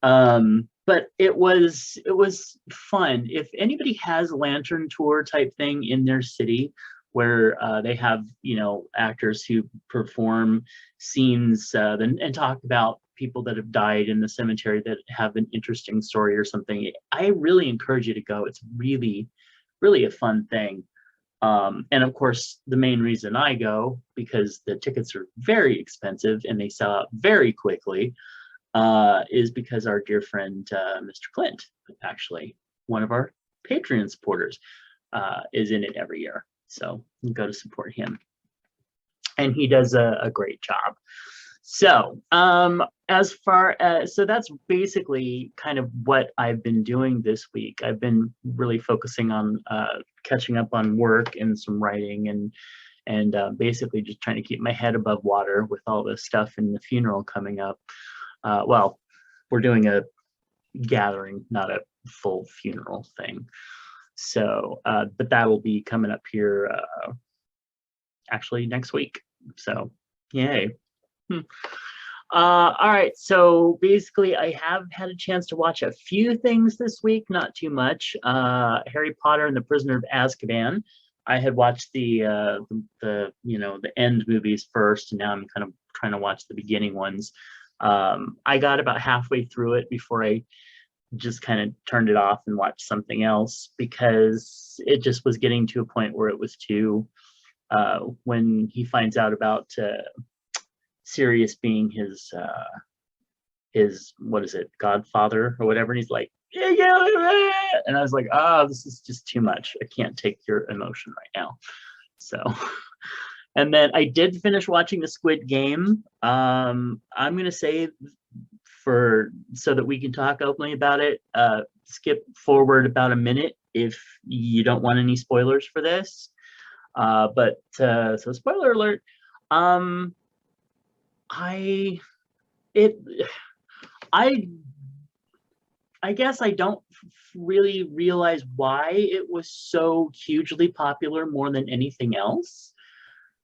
[SPEAKER 1] But it was fun. If anybody has a lantern tour type thing in their city, where they have actors who perform scenes and talk about people that have died in the cemetery that have an interesting story or something, I really encourage you to go. It's really, really a fun thing. And of course, the main reason I go, because the tickets are very expensive and they sell out very quickly, is because our dear friend Mr. Clint, actually one of our Patreon supporters, is in it every year. So you go to support him, and he does a great job. So as far as that's basically kind of what I've been doing this week. I've been really focusing on catching up on work and some writing, and basically just trying to keep my head above water with all this stuff and the funeral coming up. Well, we're doing a gathering, not a full funeral thing. So, but that'll be coming up here actually next week. So, yay. All right. So basically, I have had a chance to watch a few things this week, not too much. Harry Potter and the Prisoner of Azkaban. I had watched the end movies first, and now I'm kind of trying to watch the beginning ones. I got about halfway through it before I just kind of turned it off and watched something else, because it just was getting to a point where it was too. When he finds out about Sirius being his what is it, godfather or whatever, and he's like, yeah, yeah, and I was like, this is just too much. I can't take your emotion right now. So and then I did finish watching the Squid Game. I'm gonna say, so that we can talk openly about it, skip forward about a minute if you don't want any spoilers for this. So spoiler alert. I it I I guess I don't really realize why it was so hugely popular more than anything else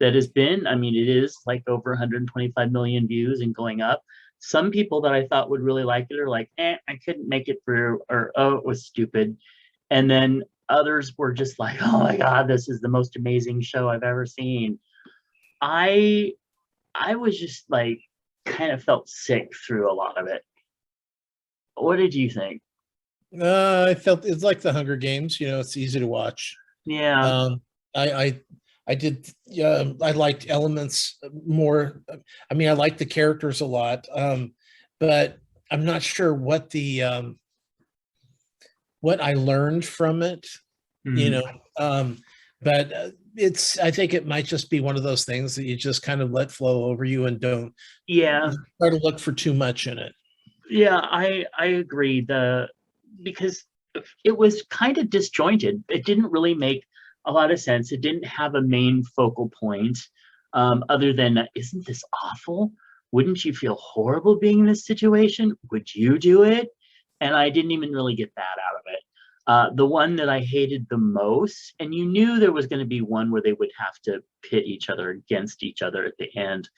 [SPEAKER 1] that has been. I mean, it is like over 125 million views and going up. Some people that I thought would really like it are like, I couldn't make it through, or oh, it was stupid. And then others were just like, oh my God, this is the most amazing show I've ever seen. I was just like, kind of felt sick through a lot of it. What did you think?
[SPEAKER 2] I felt it's like the Hunger Games. It's easy to watch.
[SPEAKER 1] Yeah.
[SPEAKER 2] I did I liked elements more. I mean, I liked the characters a lot, but I'm not sure what I learned from it, you
[SPEAKER 1] Mm.
[SPEAKER 2] know. But it's I think it might just be one of those things that you just kind of let flow over you and don't
[SPEAKER 1] Yeah.
[SPEAKER 2] try to look for too much in it.
[SPEAKER 1] Yeah, I agree. Because it was kind of disjointed. It didn't really make a lot of sense. It didn't have a main focal point, other than, isn't this awful? Wouldn't you feel horrible being in this situation? Would you do it? And I didn't even really get that out of it. The one that I hated the most, and you knew there was going to be one where they would have to pit each other against each other at the end,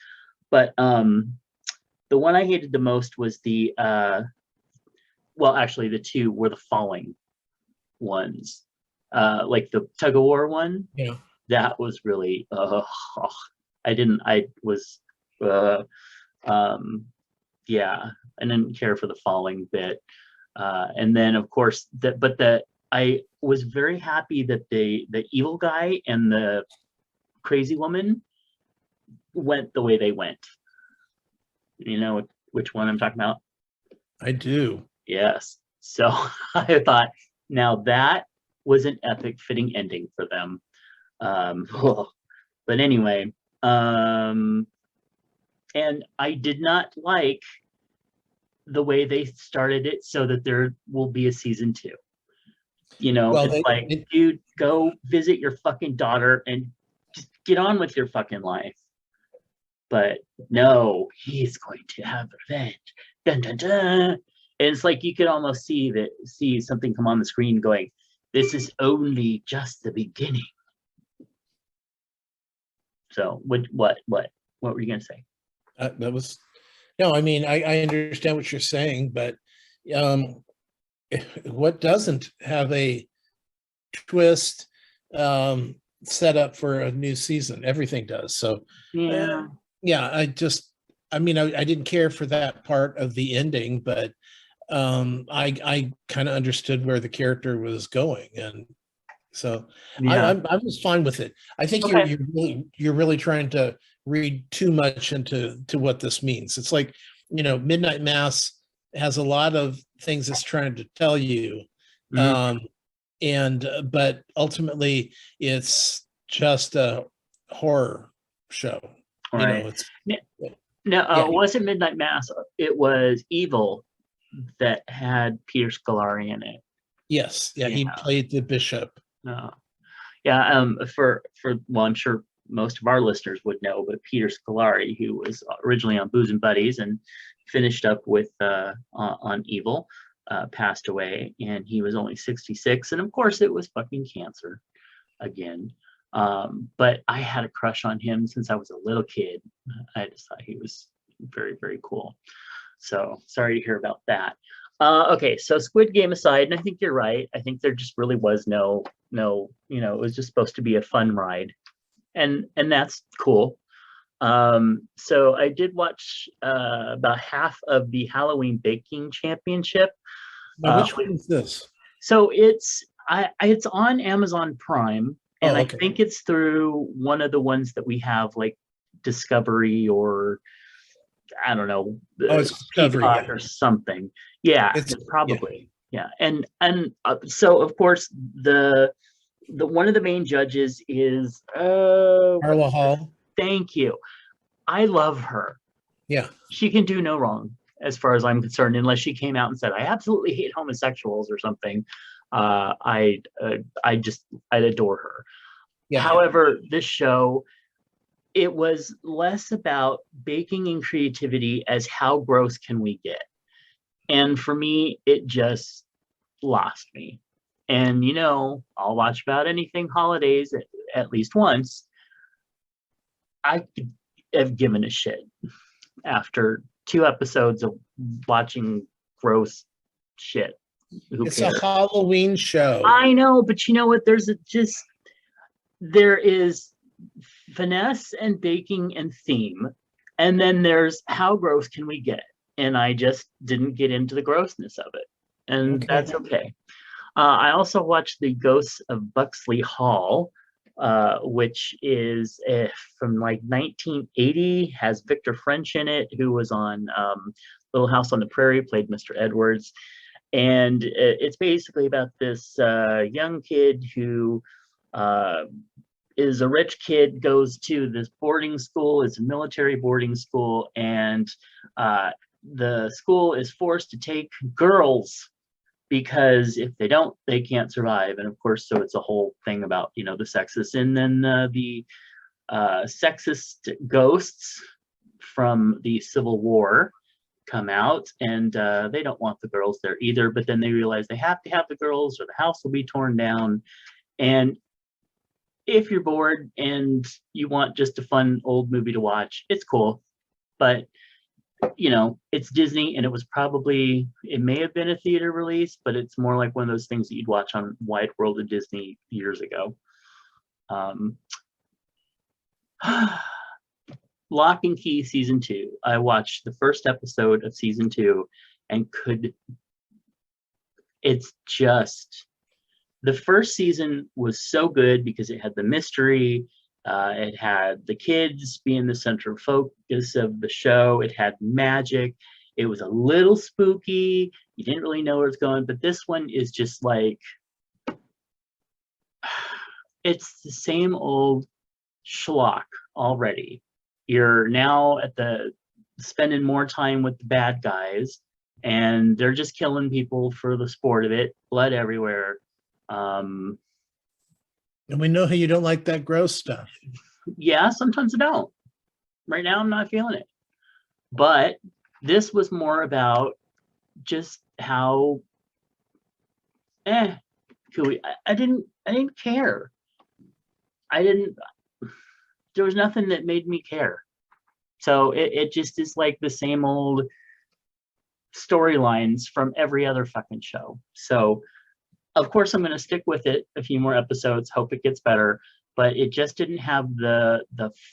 [SPEAKER 1] but the one I hated the most was well, actually, the two were the falling ones. Like the tug of war one,
[SPEAKER 2] Yeah.
[SPEAKER 1] that was really, I didn't, I was, uh, um, yeah, I didn't care for the falling bit. And then, of course, I was very happy that the evil guy and the crazy woman went the way they went. You know which one I'm talking about?
[SPEAKER 2] I do.
[SPEAKER 1] Yes. So I thought, now that was an epic fitting ending for them. But anyway, and I did not like the way they started it so that there will be a season 2.
[SPEAKER 2] Well,
[SPEAKER 1] It's like, dude, go visit your fucking daughter and just get on with your fucking life. But no, he's going to have revenge. Dun, dun, dun. And it's like you could almost see something come on the screen going, this is only just the beginning. So what were you gonna say?
[SPEAKER 2] that was no. I mean, I understand what you're saying, but um, what doesn't have a twist set up for a new season? Everything does. So, uh,
[SPEAKER 1] Yeah.
[SPEAKER 2] yeah, I mean, I didn't care for that part of the ending, but I kind of understood where the character was going, and so
[SPEAKER 1] Yeah.
[SPEAKER 2] I was fine with it. I think
[SPEAKER 1] Okay.
[SPEAKER 2] you're really trying to read too much into what this means. It's like, Midnight Mass has a lot of things it's trying to tell you,
[SPEAKER 1] Mhm.
[SPEAKER 2] um, and but ultimately it's just a horror show.
[SPEAKER 1] All right.
[SPEAKER 2] It's
[SPEAKER 1] No,
[SPEAKER 2] yeah,
[SPEAKER 1] it wasn't Midnight Mass. It was Evil that had Peter Scolari in it.
[SPEAKER 2] yes, yeah. He
[SPEAKER 1] Yeah.
[SPEAKER 2] played the bishop.
[SPEAKER 1] No. Yeah. For well, I'm sure most of our listeners would know, but Peter Scolari, who was originally on Booze and Buddies and finished up with on Evil, passed away, and he was only 66, and of course it was fucking cancer again. But I had a crush on him since I was a little kid. I just thought he was very, very cool. So sorry to hear about that. Okay, so Squid Game aside, and I think you're right. I think there just really was no, it was just supposed to be a fun ride, and that's cool. So I did watch about half of the Halloween Baking Championship.
[SPEAKER 2] Now, which one is this?
[SPEAKER 1] So it's on Amazon Prime, and
[SPEAKER 2] Oh,
[SPEAKER 1] I
[SPEAKER 2] okay.
[SPEAKER 1] think it's through one of the ones that we have, like Discovery, or I don't know,
[SPEAKER 2] Oh,
[SPEAKER 1] the
[SPEAKER 2] it's Discovery.
[SPEAKER 1] Peacock
[SPEAKER 2] Yeah,
[SPEAKER 1] or something. Yeah,
[SPEAKER 2] it's yeah.
[SPEAKER 1] probably. Yeah, and so of course the one of the main judges is
[SPEAKER 2] Carla Hall.
[SPEAKER 1] thank you. I love her.
[SPEAKER 2] Yeah.
[SPEAKER 1] She can do no wrong as far as I'm concerned, unless she came out and said, I absolutely hate homosexuals or something. I'd adore her.
[SPEAKER 2] Yeah, yeah.
[SPEAKER 1] However, this show, it was less about baking and creativity as how gross can we get. And for me, it just lost me. And I'll watch about anything holidays at least once. I have given a shit after 2 episodes of watching gross shit. Who
[SPEAKER 2] It's a
[SPEAKER 1] cares?
[SPEAKER 2] Halloween show.
[SPEAKER 1] I know, but you know what? There is finesse and baking and theme, and then there's how gross can we get? And I just didn't get into the grossness of it, and
[SPEAKER 2] Okay.
[SPEAKER 1] that's okay. I also watched The Ghosts of Buxley Hall, which is from like 1980, has Victor French in it, who was on Little House on the Prairie, played Mr. Edwards. And it's basically about this young kid who is a rich kid, goes to this boarding school. It's a military boarding school, and the school is forced to take girls because if they don't, they can't survive. And of course, so it's a whole thing about, the sexist. And then the sexist ghosts from the Civil War come out, and they don't want the girls there either. But then they realize they have to have the girls or the house will be torn down. And if you're bored and you want just a fun old movie to watch, it's cool. But it's Disney, and it may have been a theater release, but it's more like one of those things that you'd watch on Wide World of Disney years ago. Lock and Key season 2. I watched the first episode of season 2 and it's just, the first season was so good because it had the mystery. It had the kids being the central focus of the show. It had magic. It was a little spooky. You didn't really know where it's going, but this one is just like, it's the same old schlock already. You're now spending more time with the bad guys, and they're just killing people for the sport of it. Blood everywhere.
[SPEAKER 2] And we know how you don't like that gross stuff.
[SPEAKER 1] Yeah, sometimes I don't. Right now, I'm not feeling it. But this was more about just how, I didn't care. There was nothing that made me care. So it just is like the same old storylines from every other fucking show. So of course I'm going to stick with it a few more episodes, hope it gets better, but it just didn't have the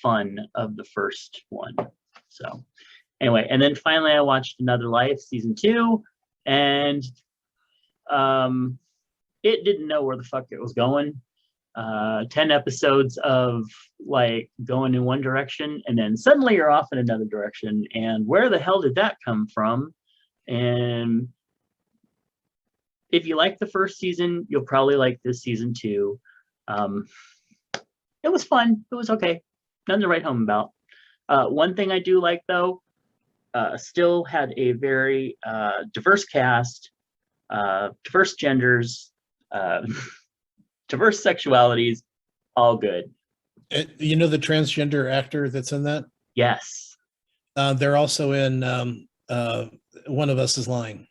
[SPEAKER 1] fun of the first one. So anyway, and then finally I watched Another Life season 2, and it didn't know where the fuck it was going. 10 episodes of like going in one direction, and then suddenly you're off in another direction, and where the hell did that come from? And if you like the first season, you'll probably like this season too. It was fun. It was okay. Nothing to write home about. One thing I do like though, still had a very diverse cast, diverse genders, diverse sexualities, all good.
[SPEAKER 2] You know the transgender actor that's in that?
[SPEAKER 1] Yes.
[SPEAKER 2] They're also in One of Us is Lying.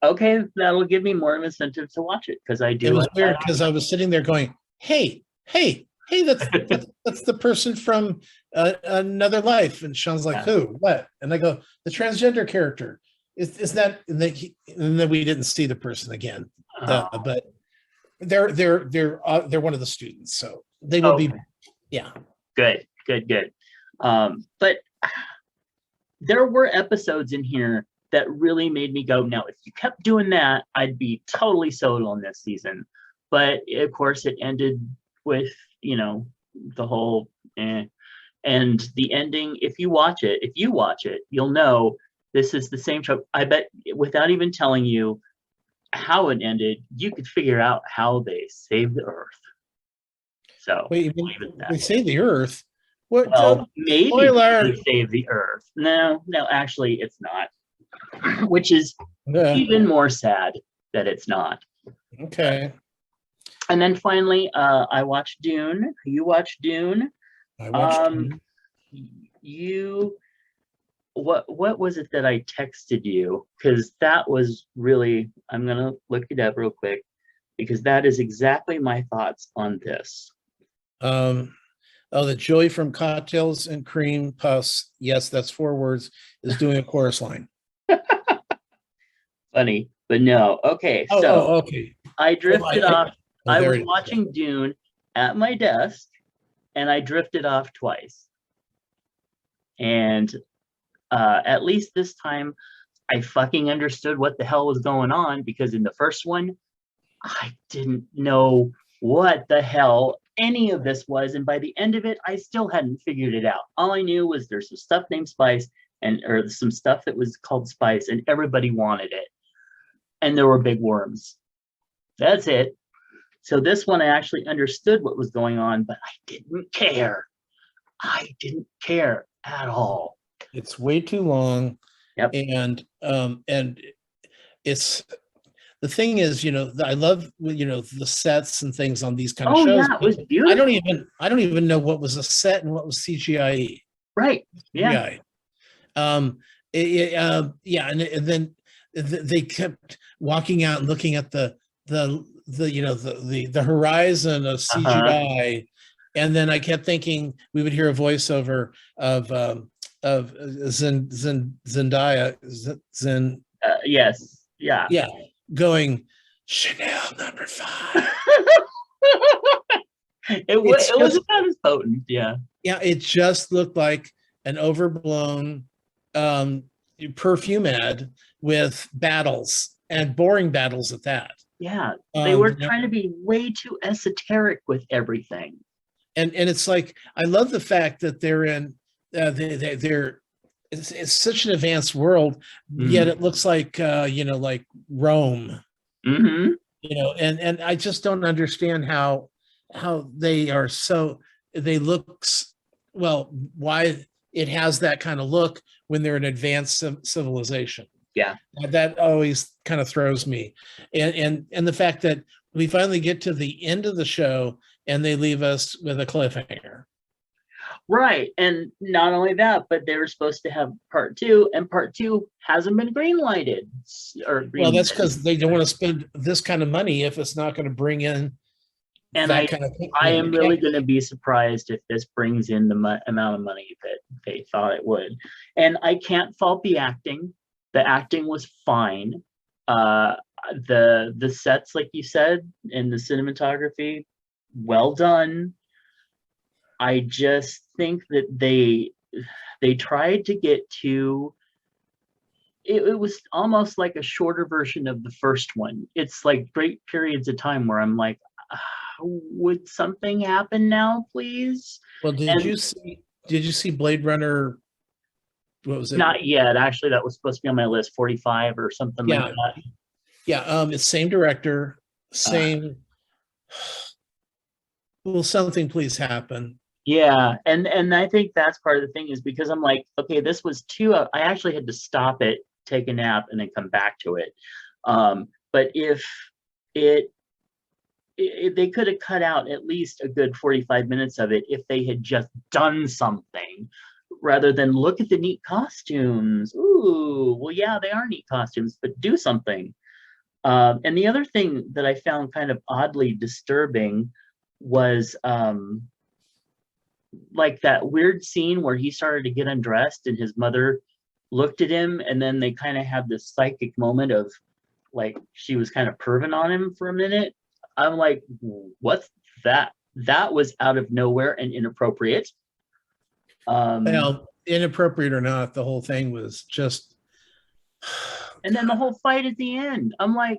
[SPEAKER 1] Okay, that'll give me more of an incentive to watch it because I do.
[SPEAKER 2] It was
[SPEAKER 1] like
[SPEAKER 2] weird because I was sitting there going, hey, that's the person from Another Life. And Sean's like,
[SPEAKER 1] Yeah.
[SPEAKER 2] who? What? And I go, the transgender character. Is that? And then we didn't see the person again. But they're one of the students, so they will be. Yeah.
[SPEAKER 1] Good. But there were episodes in here that really made me go, now, if you kept doing that, I'd be totally sold on this season. But of course, it ended with, the whole, and the ending. If you watch it, you'll know this is the same show. I bet without even telling you how it ended, you could figure out how they saved the Earth. So
[SPEAKER 2] wait, they save the Earth? What?
[SPEAKER 1] Well, maybe
[SPEAKER 2] spoiler.
[SPEAKER 1] they save the Earth. No, actually, it's not. Which is even more sad that it's not.
[SPEAKER 2] Okay.
[SPEAKER 1] And then finally, I watched Dune. You watched Dune.
[SPEAKER 2] I watched Dune.
[SPEAKER 1] What was it that I texted you? Because that was really, I'm gonna look it up real quick because that is exactly my thoughts on this.
[SPEAKER 2] The joy from cocktails and cream puffs. Yes, that's 4 words. Is doing a chorus line.
[SPEAKER 1] Funny, but no. Okay,
[SPEAKER 2] okay.
[SPEAKER 1] I drifted off. I was
[SPEAKER 2] is.
[SPEAKER 1] watching Dune at my desk, and I drifted off twice. And at least this time, I fucking understood what the hell was going on, because in the first one, I didn't know what the hell any of this was. And by the end of it, I still hadn't figured it out. All I knew was there's some stuff named Spice, or some stuff that was called Spice, and everybody wanted it. And there were big worms. That's it. So this one, I actually understood what was going on, but I didn't care. I didn't care at all.
[SPEAKER 2] It's way too long.
[SPEAKER 1] Yep.
[SPEAKER 2] And it's, the thing is, I love, the sets and things on these kind of shows.
[SPEAKER 1] Yeah, it was beautiful.
[SPEAKER 2] I don't even know what was a set and what was CGI.
[SPEAKER 1] Right. Yeah.
[SPEAKER 2] Yeah. And then they kept walking out and looking at the horizon of CGI. And then I kept thinking we would hear a voiceover of Zendaya.
[SPEAKER 1] Yes. Yeah.
[SPEAKER 2] Yeah. Going, Chanel number 5.
[SPEAKER 1] It was about as potent. Yeah.
[SPEAKER 2] Yeah. It just looked like an overblown perfume ad with battles, and boring battles at that.
[SPEAKER 1] Yeah. They were trying to be way too esoteric with everything.
[SPEAKER 2] And it's like, I love the fact that they're in, it's such an advanced world, yet it looks like, like Rome, and I just don't understand how they are they look, well, why it has that kind of look when they're an advanced civilization.
[SPEAKER 1] Yeah.
[SPEAKER 2] That always kind of throws me. And the fact that we finally get to the end of the show and they leave us with a cliffhanger.
[SPEAKER 1] Right. And not only that, but they were supposed to have part 2, and part 2 hasn't been green-lighted.
[SPEAKER 2] Well, that's because they don't want to spend this kind of money if it's not going to bring in
[SPEAKER 1] and
[SPEAKER 2] that kind of thing.
[SPEAKER 1] I am really going to be surprised if this brings in the amount of money that they thought it would. And I can't fault the acting. The acting was fine. The sets, like you said, and the cinematography, well done. I just think that they tried to get to it was almost like a shorter version of the first one. It's like great periods of time where I'm like, would something happen now, please?
[SPEAKER 2] Well, did you see Blade Runner? What was it?
[SPEAKER 1] Not yet. Actually, that was supposed to be on my list, 45 or something like that.
[SPEAKER 2] Yeah, it's same director, same. Will something please happen?
[SPEAKER 1] Yeah, and I think that's part of the thing, is because I'm like, okay, this was 2. I actually had to stop it, take a nap, and then come back to it. But if they could have cut out at least a good 45 minutes of it if they had just done something, rather than look at the neat costumes. Ooh, well, yeah, they are neat costumes, but do something. And the other thing that I found kind of oddly disturbing was like that weird scene where he started to get undressed and his mother looked at him, and then they kind of had this psychic moment of like she was kind of perving on him for a minute. I'm like, what's that? That was out of nowhere and inappropriate.
[SPEAKER 2] Well, inappropriate or not, the whole thing was just.
[SPEAKER 1] And then the whole fight at the end, I'm like,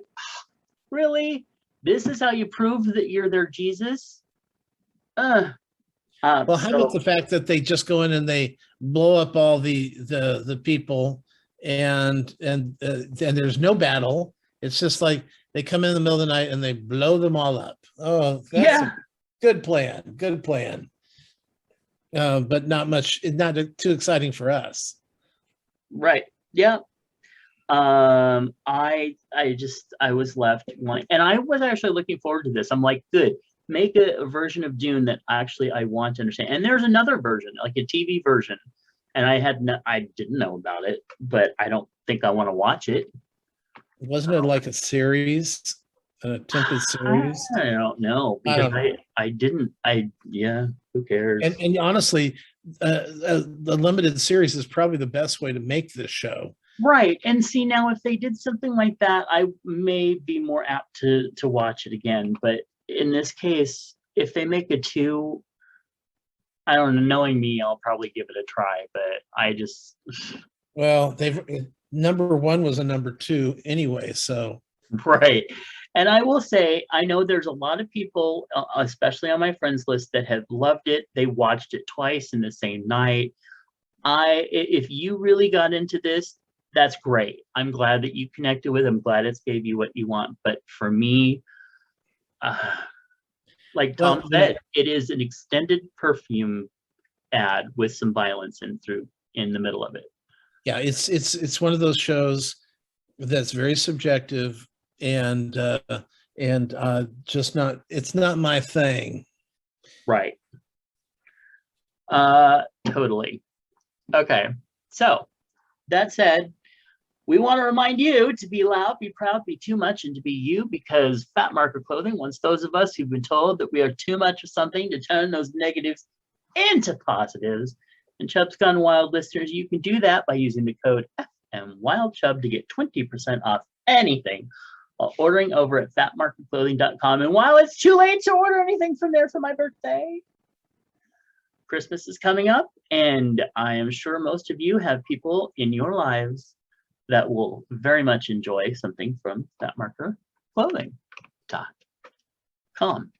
[SPEAKER 1] really? This is how you prove that you're their Jesus? Well,
[SPEAKER 2] how about the fact that they just go in and they blow up all the people, and there's no battle. It's just like they come in the middle of the night and they blow them all up. Oh, that's a good plan. Good plan. But not too exciting for us.
[SPEAKER 1] Right. Yeah. I was left wanting, and I was actually looking forward to this. I'm like, good, make a version of Dune that actually I want to understand. And there's another version, like a TV version, and I didn't know about it, but I don't think I want to watch it.
[SPEAKER 2] Wasn't it like a series, an attempted series?
[SPEAKER 1] I don't know, because I didn't. Who cares?
[SPEAKER 2] And honestly, the limited series is probably the best way to make this show.
[SPEAKER 1] Right. And see, now if they did something like that, I may be more apt to watch it again. But in this case, if they make a 2, I don't know, knowing me, I'll probably give it a try. But I just.
[SPEAKER 2] Well, number one was a number two anyway. So
[SPEAKER 1] Right. And I will say, I know there's a lot of people, especially on my friends list, that have loved it. They watched it twice in the same night. If you really got into this, that's great. I'm glad that you connected with it. I'm glad it's gave you what you want. But for me, uh, like Tom
[SPEAKER 2] well,
[SPEAKER 1] said, it is an extended perfume ad with some violence in the middle of it.
[SPEAKER 2] yeah, it's one of those shows that's very subjective and just not, it's not my thing.
[SPEAKER 1] Right. Totally. Okay. So that said, we want to remind you to be loud, be proud, be too much, and to be you, because Fat Marker Clothing wants those of us who've been told that we are too much of something to turn those negatives into positives. And Chubs Gone Wild listeners, you can do that by using the code FMWildChub to get 20% off anything while ordering over at fatmarkerclothing.com. And while it's too late to order anything from there for my birthday, Christmas is coming up, and I am sure most of you have people in your lives that will very much enjoy something from fatmarkerclothing.com.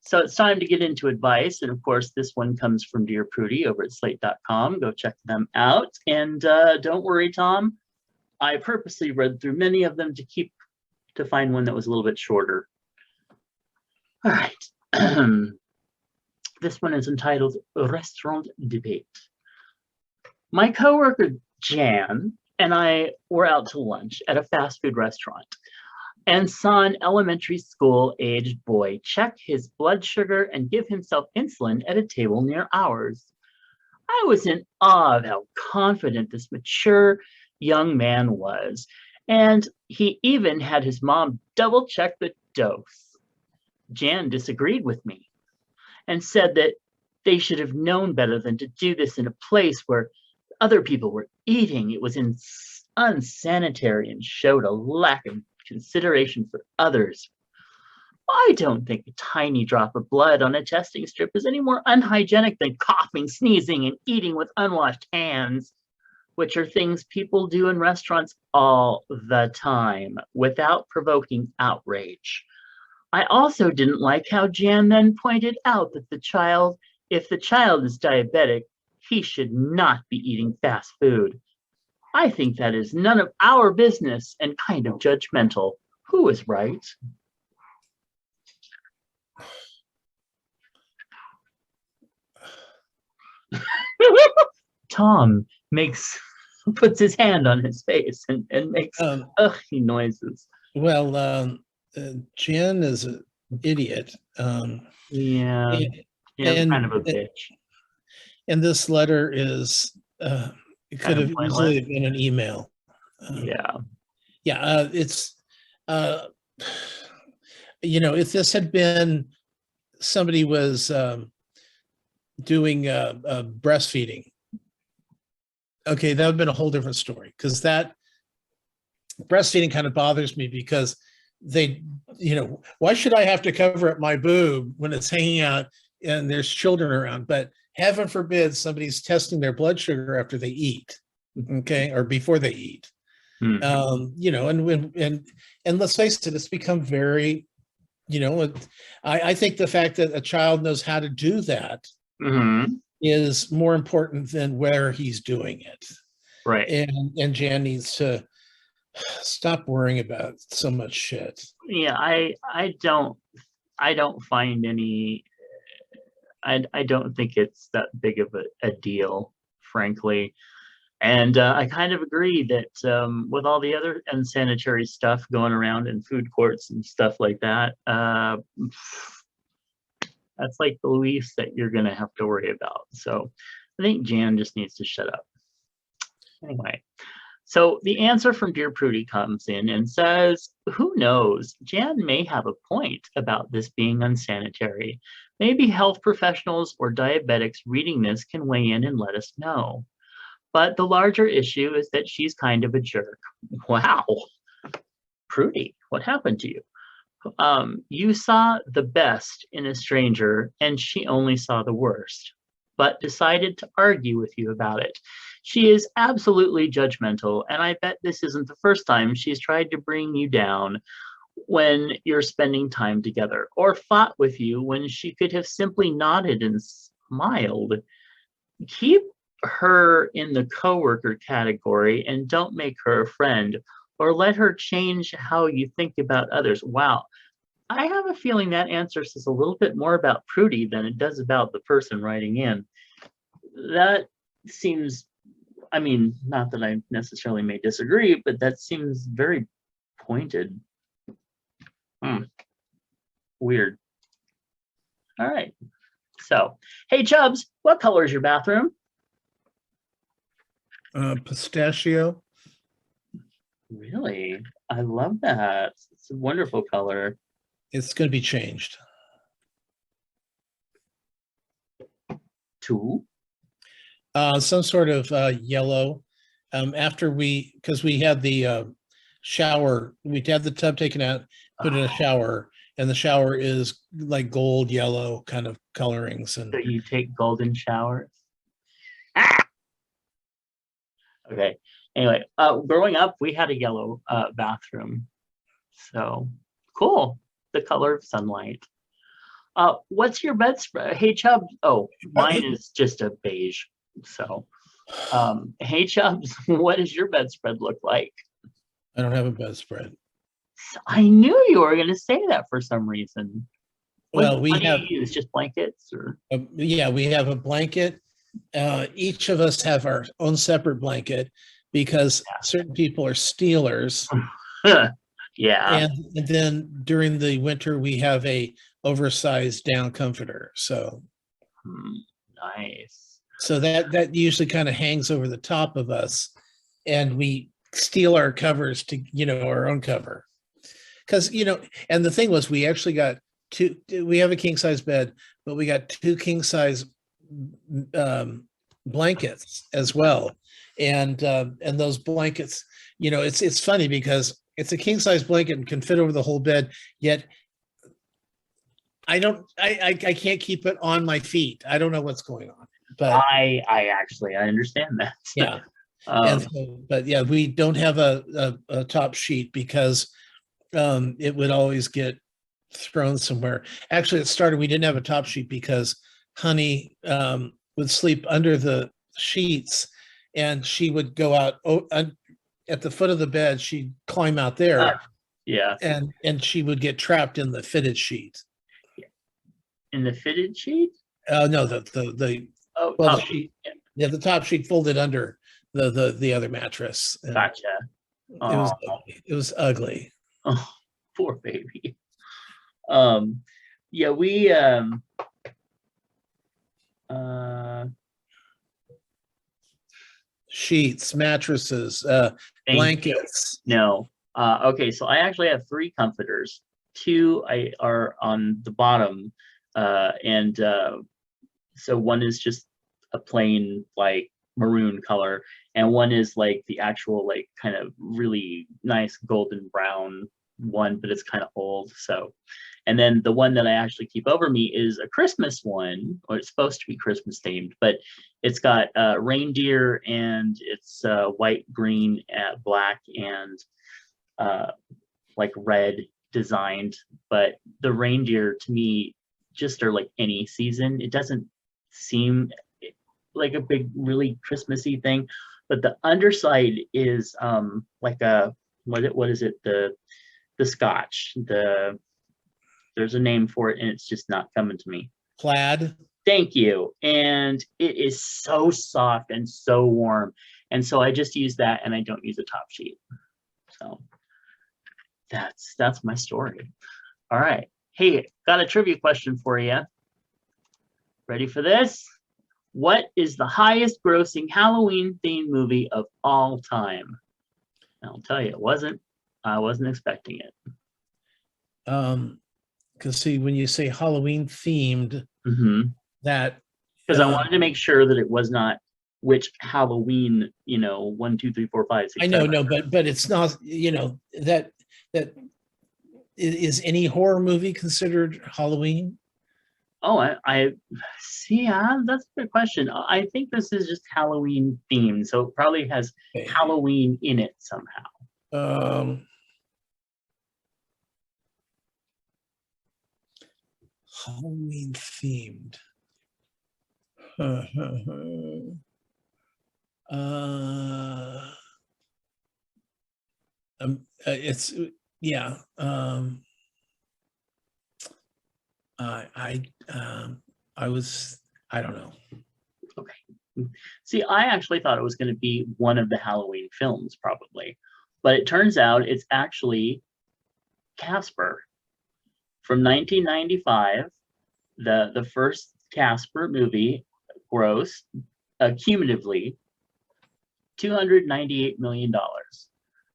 [SPEAKER 1] So it's time to get into advice. And of course, this one comes from Dear Prudie over at slate.com. Go check them out. And don't worry, Tom, I purposely read through many of them to find one that was a little bit shorter. All right. This one is entitled Restaurant Debate. My coworker Jan and I were out to lunch at a fast food restaurant and saw an elementary school aged boy check his blood sugar and give himself insulin at a table near ours. I was in awe of how confident this mature young man was, and he even had his mom double check the dose. Jan disagreed with me and said that they should have known better than to do this in a place where other people were eating. It was unsanitary and showed a lack of consideration for others. I don't think a tiny drop of blood on a testing strip is any more unhygienic than coughing, sneezing, and eating with unwashed hands, which are things people do in restaurants all the time without provoking outrage. I also didn't like how Jan then pointed out that if the child is diabetic, he should not be eating fast food. I think that is none of our business and kind of judgmental. Who is right? Tom puts his hand on his face and makes noises.
[SPEAKER 2] Well, Jen is an idiot.
[SPEAKER 1] Yeah,
[SPEAKER 2] and
[SPEAKER 1] kind of a bitch.
[SPEAKER 2] And this letter is it could have easily been an email. It's if this had been somebody was doing breastfeeding, okay, that would have been a whole different story, because that breastfeeding kind of bothers me, because why should I have to cover up my boob when it's hanging out and there's children around? But heaven forbid somebody's testing their blood sugar after they eat, okay, or before they eat. Mm-hmm. And let's face it, it's become very, I think the fact that a child knows how to do that mm-hmm. is more important than where he's doing it.
[SPEAKER 1] Right.
[SPEAKER 2] And Jan needs to stop worrying about so much shit.
[SPEAKER 1] Yeah, I don't find any. I don't think it's that big of a deal, frankly. And I kind of agree that with all the other unsanitary stuff going around in food courts and stuff like that, that's like the least that you're going to have to worry about. So I think Jan just needs to shut up. Anyway, so the answer from Dear Prudie comes in and says, who knows? Jan may have a point about this being unsanitary. Maybe health professionals or diabetics reading this can weigh in and let us know. But the larger issue is that she's kind of a jerk. Wow. Prudie, what happened to you? You saw the best in a stranger and she only saw the worst, but decided to argue with you about it. She is absolutely judgmental, and I bet this isn't the first time she's tried to bring you down when you're spending time together, or fought with you when she could have simply nodded and smiled. Keep her in the coworker category and don't make her a friend, or let her change how you think about others. Wow. I have a feeling that answer says a little bit more about Prudy than it does about the person writing in. That seems, I mean, not that I necessarily may disagree, but that seems very pointed. Weird. All right. So, hey Chubs, what color is your bathroom?
[SPEAKER 2] Pistachio.
[SPEAKER 1] Really? I love that. It's a wonderful color.
[SPEAKER 2] It's going to be changed.
[SPEAKER 1] To?
[SPEAKER 2] Some sort of yellow. After because we had the shower, we had the tub taken out, put in a shower, and the shower is like gold yellow kind of colorings. And
[SPEAKER 1] So you take golden showers? Ah! Okay. Anyway, growing up, we had a yellow bathroom. So cool. The color of sunlight. What's your bedspread? Hey Chubbs. Oh, mine is just a beige. So, hey Chubbs, what does your bedspread look like?
[SPEAKER 2] I don't have a bedspread.
[SPEAKER 1] I knew you were going to say that for some reason.
[SPEAKER 2] Well,
[SPEAKER 1] what do you use? Just blankets, or?
[SPEAKER 2] Yeah, we have a blanket. Each of us have our own separate blanket because certain people are stealers.
[SPEAKER 1] Yeah.
[SPEAKER 2] And then during the winter, we have a oversized down comforter. So
[SPEAKER 1] nice.
[SPEAKER 2] So that usually kind of hangs over the top of us, and we steal our covers to, our own cover. Because, and the thing was, we actually got we have a king size bed, but we got 2 king size blankets as well. And those blankets, it's funny because it's a king size blanket and can fit over the whole bed, yet I can't keep it on my feet. I don't know what's going on. But
[SPEAKER 1] I understand that.
[SPEAKER 2] Yeah. But yeah, we don't have a top sheet because it would always get thrown somewhere. Actually, it started, we didn't have a top sheet because Honey would sleep under the sheets, and she would go out at the foot of the bed. She'd climb out there.
[SPEAKER 1] Yeah.
[SPEAKER 2] And she would get trapped in the fitted sheet.
[SPEAKER 1] In the fitted sheet?
[SPEAKER 2] No, the top sheet. Yeah, the top sheet folded under the other mattress.
[SPEAKER 1] Gotcha.
[SPEAKER 2] It was ugly.
[SPEAKER 1] Oh, poor baby. Yeah, we
[SPEAKER 2] sheets, mattresses, blankets.
[SPEAKER 1] No. Okay, so I actually have 3 comforters. 2 are on the bottom, and so one is just a plain like maroon color, and one is like the actual like kind of really nice golden brown one, but it's kind of old. So, and then the one that I actually keep over me is a Christmas one, or it's supposed to be Christmas themed, but it's got reindeer, and it's white, green, black, and like red designed. But the reindeer to me just are like any season. It doesn't seem like a big really Christmassy thing, but the underside is like a what is it, the scotch, there's a name for it and it's just not coming to me.
[SPEAKER 2] Plaid.
[SPEAKER 1] Thank you. And it is so soft and so warm, and so I just use that, and I don't use a top sheet. So that's my story. All right, hey, got a trivia question for you. Ready for this? What is the highest grossing Halloween themed movie of all time? I'll tell you, I wasn't expecting it.
[SPEAKER 2] Because see, when you say Halloween themed, that
[SPEAKER 1] because I wanted to make sure that it was not which Halloween, 1, 2, 3, 4, 5, 6.
[SPEAKER 2] I know, 7. No, but it's not, that is any horror movie considered Halloween?
[SPEAKER 1] Oh, I see. That's a good question. I think this is just Halloween themed, so it probably has
[SPEAKER 2] Okay.
[SPEAKER 1] Halloween in it somehow.
[SPEAKER 2] Um, Halloween themed. uh, it's yeah. I I was I don't know.
[SPEAKER 1] Okay. See, I actually thought it was going to be one of the Halloween films, probably, but it turns out it's actually Casper from 1995. The first Casper movie grossed cumulatively $298 million.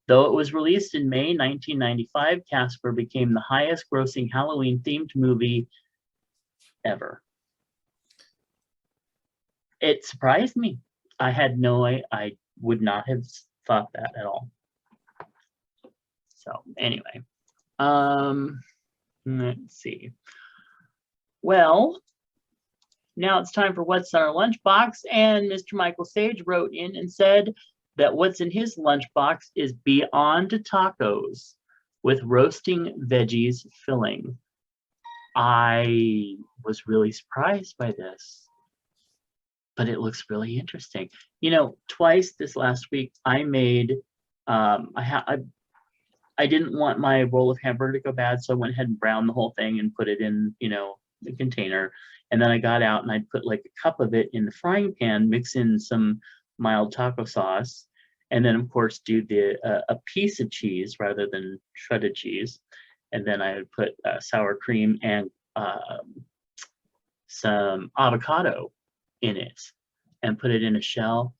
[SPEAKER 1] Though it was released in May 1995, Casper became the highest grossing Halloween themed movie ever. It surprised me. I would not have thought that at all. So anyway, um, let's see. Well, now it's time for what's in our lunchbox, and Mr. Michael Sage wrote in and said that what's in his lunchbox is Beyond Tacos with roasting veggies filling. I was really surprised by this, but it looks really interesting. You know, twice this last week I made I didn't want my roll of hamburger to go bad, so I went ahead and browned the whole thing and put it in, the container. And then I got out and I put like a cup of it in the frying pan, mix in some mild taco sauce, and then of course do a piece of cheese rather than shredded cheese. And then I would put sour cream and some avocado in it and put it in a shell.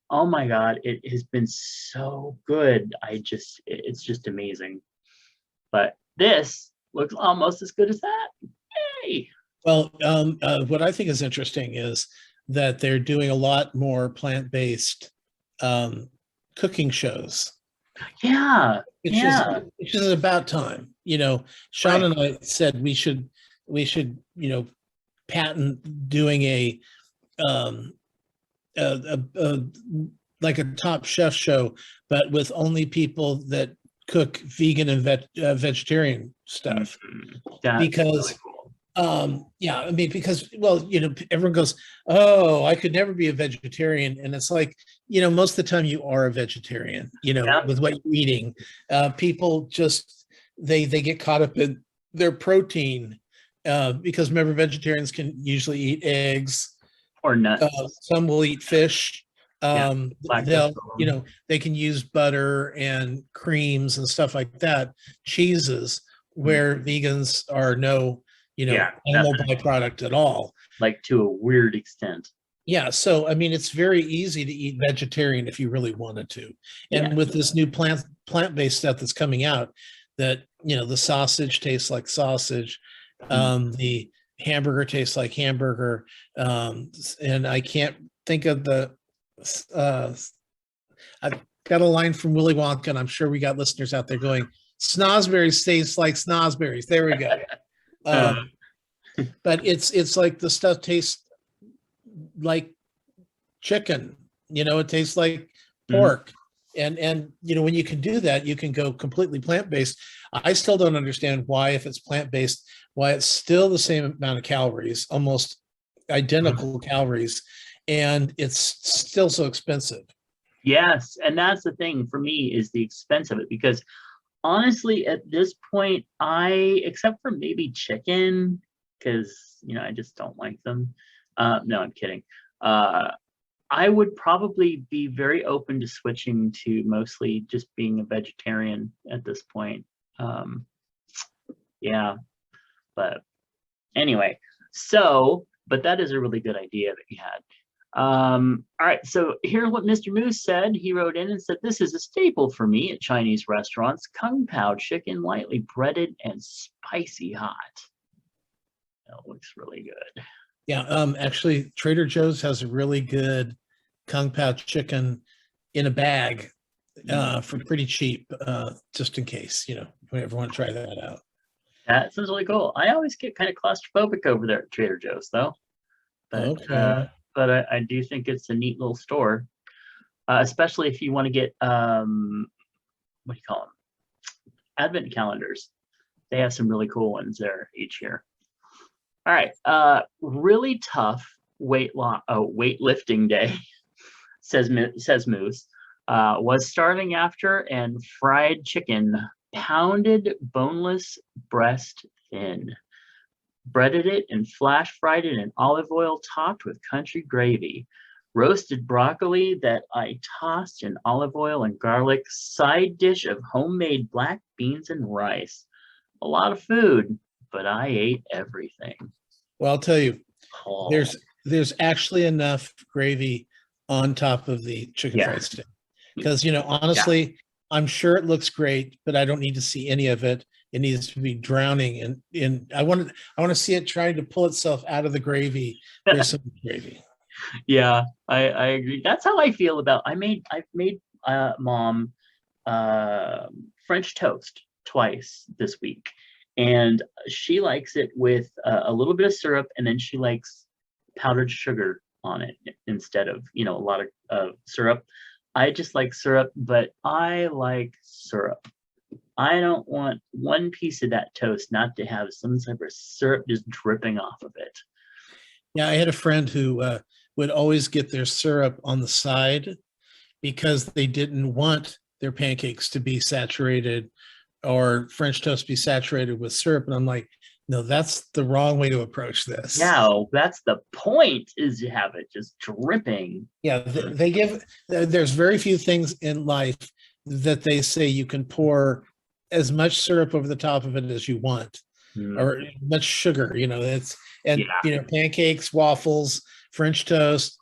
[SPEAKER 1] Oh my God, it has been so good. It's just amazing. But this looks almost as good as that. Yay!
[SPEAKER 2] Well, what I think is interesting is that they're doing a lot more plant-based cooking shows,
[SPEAKER 1] Yeah,
[SPEAKER 2] which is
[SPEAKER 1] yeah,
[SPEAKER 2] which is about time. Sean
[SPEAKER 1] right.
[SPEAKER 2] and I said we should patent doing um, a like a Top Chef show, but with only people that cook vegan and vegetarian stuff.
[SPEAKER 1] That's really
[SPEAKER 2] Because
[SPEAKER 1] cool.
[SPEAKER 2] yeah, I mean, because well, everyone goes, oh, I could never be a vegetarian, and it's like, most of the time you are a vegetarian,
[SPEAKER 1] Yeah,
[SPEAKER 2] with what you're eating. People just they get caught up in their protein, because remember, vegetarians can usually eat eggs.
[SPEAKER 1] or nuts.
[SPEAKER 2] Some will eat fish.
[SPEAKER 1] Yeah, lactose
[SPEAKER 2] They'll,
[SPEAKER 1] tolerant.
[SPEAKER 2] they can use butter and creams and stuff like that, cheeses,
[SPEAKER 1] Mm.
[SPEAKER 2] where vegans are no,
[SPEAKER 1] Yeah,
[SPEAKER 2] animal
[SPEAKER 1] nothing
[SPEAKER 2] byproduct at all.
[SPEAKER 1] like to a weird extent.
[SPEAKER 2] Yeah, so I mean, it's very easy to eat vegetarian if you really wanted to.
[SPEAKER 1] Yeah.
[SPEAKER 2] And with this new plant-based stuff that's coming out, that the sausage tastes like sausage,
[SPEAKER 1] Mm.
[SPEAKER 2] the hamburger tastes like hamburger, and I can't think of the. Uh, I've got a line from Willy Wonka, and I'm sure we got listeners out there going, "Snosberries taste like snosberries." There we go.
[SPEAKER 1] Uh,
[SPEAKER 2] Um, but it's like the stuff tastes like chicken. It tastes like
[SPEAKER 1] mhm.
[SPEAKER 2] pork. And when you can do that, you can go completely plant-based. I still don't understand why, if it's plant-based, why it's still the same amount of calories, almost identical calories, and it's still so expensive.
[SPEAKER 1] Yes, and that's the thing for me is the expense of it because honestly, at this point, except for maybe chicken, because I just don't like them. No, I'm kidding. Uh, I would probably be very open to switching to mostly just being a vegetarian at this point. Um, yeah, but anyway, but that is a really good idea that you had. All right, so here's what Mr. Moose said. He wrote in and said, "This is a staple for me at Chinese restaurants, Kung Pao chicken, lightly breaded and spicy hot." That looks really good.
[SPEAKER 2] Yeah, actually, Trader Joe's has a really good Kung Pao chicken in a bag,
[SPEAKER 1] Mm.
[SPEAKER 2] for pretty cheap, just in case, we ever want to try that out.
[SPEAKER 1] That sounds really cool. I always get kind of claustrophobic over there at Trader Joe's, though. But
[SPEAKER 2] Okay.
[SPEAKER 1] I do think it's a neat little store, especially if you want to get what do you call them? Advent calendars. They have some really cool ones there each year. All right, really tough weightlifting day, says Moose. Was starving after, and fried chicken, pounded boneless breast thin. Breaded it and flash fried it in olive oil topped with country gravy. Roasted broccoli that I tossed in olive oil and garlic. Side dish of homemade black beans and rice. A lot of food, but I ate everything.
[SPEAKER 2] Well, I'll tell you,
[SPEAKER 1] Oh,
[SPEAKER 2] there's actually enough gravy on top of the chicken
[SPEAKER 1] yeah.
[SPEAKER 2] fried steak. Because honestly, I'm sure it looks great, but I don't need to see any of it. It needs to be drowning in I want to see it trying to pull itself out of the gravy. There's some gravy.
[SPEAKER 1] Yeah, I agree. That's how I feel about. I've made mom French toast twice this week, and she likes it with a little bit of syrup, and then she likes powdered sugar on it instead of a lot of syrup. I just like syrup, but I like syrup. I don't want one piece of that toast not to have some type of syrup just dripping off of it.
[SPEAKER 2] Yeah, I had a friend who would always get their syrup on the side because they didn't want their pancakes to be saturated or French toast be saturated with syrup. And I'm like, no, that's the wrong way to approach this.
[SPEAKER 1] No, that's the point, is to have it just dripping.
[SPEAKER 2] Yeah, there's very few things in life that they say you can pour as much syrup over the top of it as you want, or much sugar, pancakes, waffles, French toast,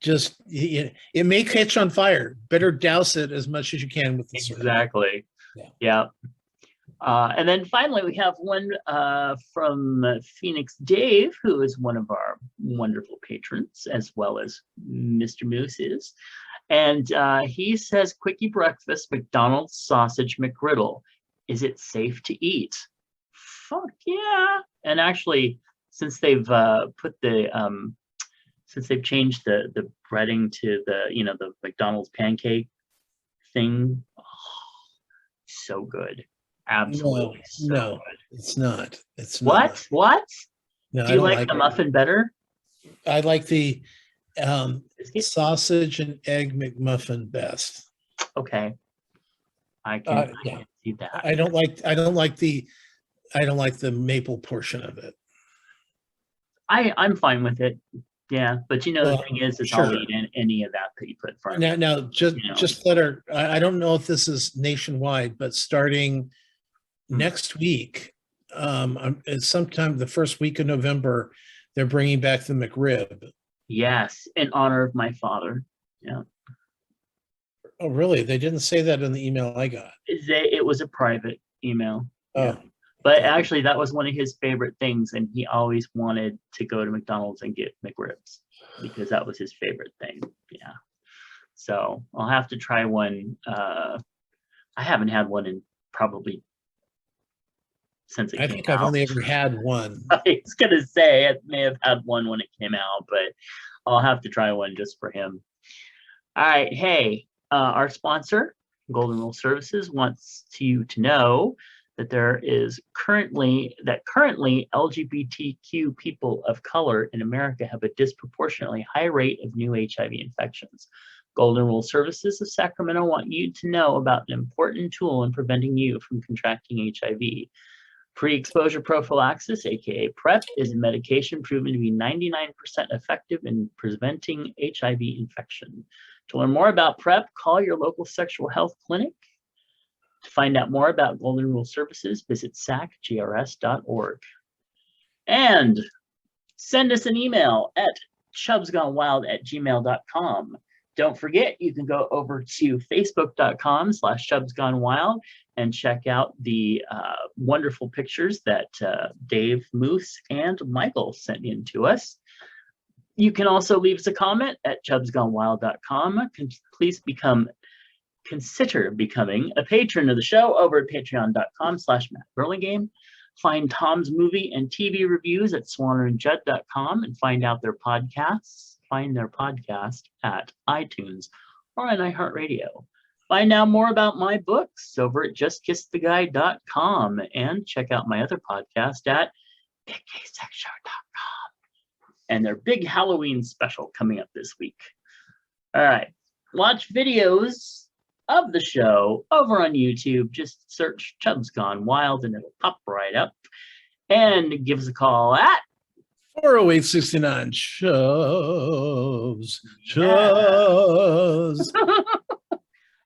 [SPEAKER 2] just it may catch on fire. Better douse it as much as you can with the syrup.
[SPEAKER 1] Exactly. Yeah. And then finally, we have one from Phoenix Dave, who is one of our wonderful patrons, as well as Mr. Moose is. And he says, quickie breakfast, McDonald's sausage McGriddle. Is it safe to eat? Fuck yeah. And actually, since they've since they've changed the breading to the McDonald's pancake thing, so good. Absolutely.
[SPEAKER 2] No, it's not. It's
[SPEAKER 1] what?
[SPEAKER 2] not.
[SPEAKER 1] What?
[SPEAKER 2] No,
[SPEAKER 1] Do you like the muffin better?
[SPEAKER 2] I like the sausage and egg McMuffin best.
[SPEAKER 1] Okay. I can see that.
[SPEAKER 2] I don't like the maple portion of it.
[SPEAKER 1] I'm fine with it. Yeah, but the thing is sure. I'll eat any of that you put in front of me.
[SPEAKER 2] Now, just let her. I don't know if this is nationwide, but starting next week, sometime the first week of November, they're bringing back the McRib.
[SPEAKER 1] Yes, in honor of my father. Yeah.
[SPEAKER 2] Oh, really? They didn't say that in the email I got.
[SPEAKER 1] It was a private email.
[SPEAKER 2] Oh.
[SPEAKER 1] Yeah. But actually, that was one of his favorite things, and he always wanted to go to McDonald's and get McRibs because that was his favorite thing. Yeah. So I'll have to try one. I haven't had one in probably since it came out.
[SPEAKER 2] I think I've only ever had one.
[SPEAKER 1] I was going to say I may have had one when it came out, but I'll have to try one just for him. All right. Hey, our sponsor, Golden Rule Services, wants you to know that currently LGBTQ people of color in America have a disproportionately high rate of new HIV infections. Golden Rule Services of Sacramento want you to know about an important tool in preventing you from contracting HIV. Pre-exposure prophylaxis, aka PrEP, is a medication proven to be 99% effective in preventing HIV infection. To learn more about PrEP, call your local sexual health clinic. To find out more about Golden Rule Services, visit sacgrs.org. And send us an email at chubsgonewild@gmail.com. Don't forget, you can go over to facebook.com/chubsgonewild and check out the wonderful pictures that Dave, Moose, and Michael sent in to us. You can also leave us a comment at chubsgonewild.com. Please consider becoming a patron of the show over at patreon.com/Matt Burlingame. Find Tom's movie and TV reviews at swannerandjudd.com and find out their podcasts. Find their podcast at iTunes or on iHeartRadio. Find out more about my books over at justkisstheguy.com and check out my other podcast at biggaysexshow.com and their big Halloween special coming up this week. All right, watch videos of the show over on YouTube. Just search Chubs Gone Wild and it'll pop right up. And give us a call at
[SPEAKER 2] 408-69 Chubs.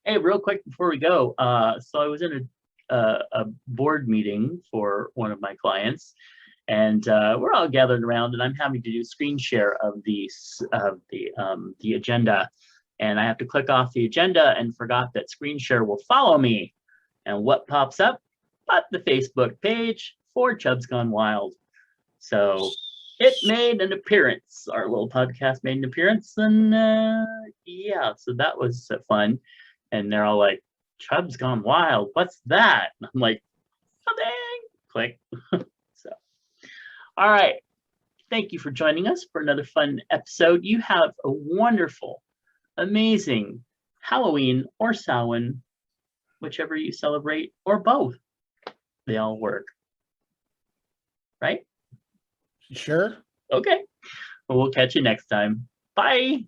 [SPEAKER 1] Hey, real quick before we go, so I was in a board meeting for one of my clients, and we're all gathered around, and I'm having to do screen share of the agenda, and I have to click off the agenda, and forgot that screen share will follow me, and what pops up? But the Facebook page for Chubs Gone Wild. So it made an appearance. Our little podcast made an appearance, and yeah, so that was fun. And they're all like, Chubs Gone Wild, what's that? And I'm like, oh, dang, click. So, all right. Thank you for joining us for another fun episode. You have a wonderful, amazing Halloween or Samhain, whichever you celebrate, or both. They all work. Right?
[SPEAKER 2] Sure.
[SPEAKER 1] Okay. Well, we'll catch you next time. Bye.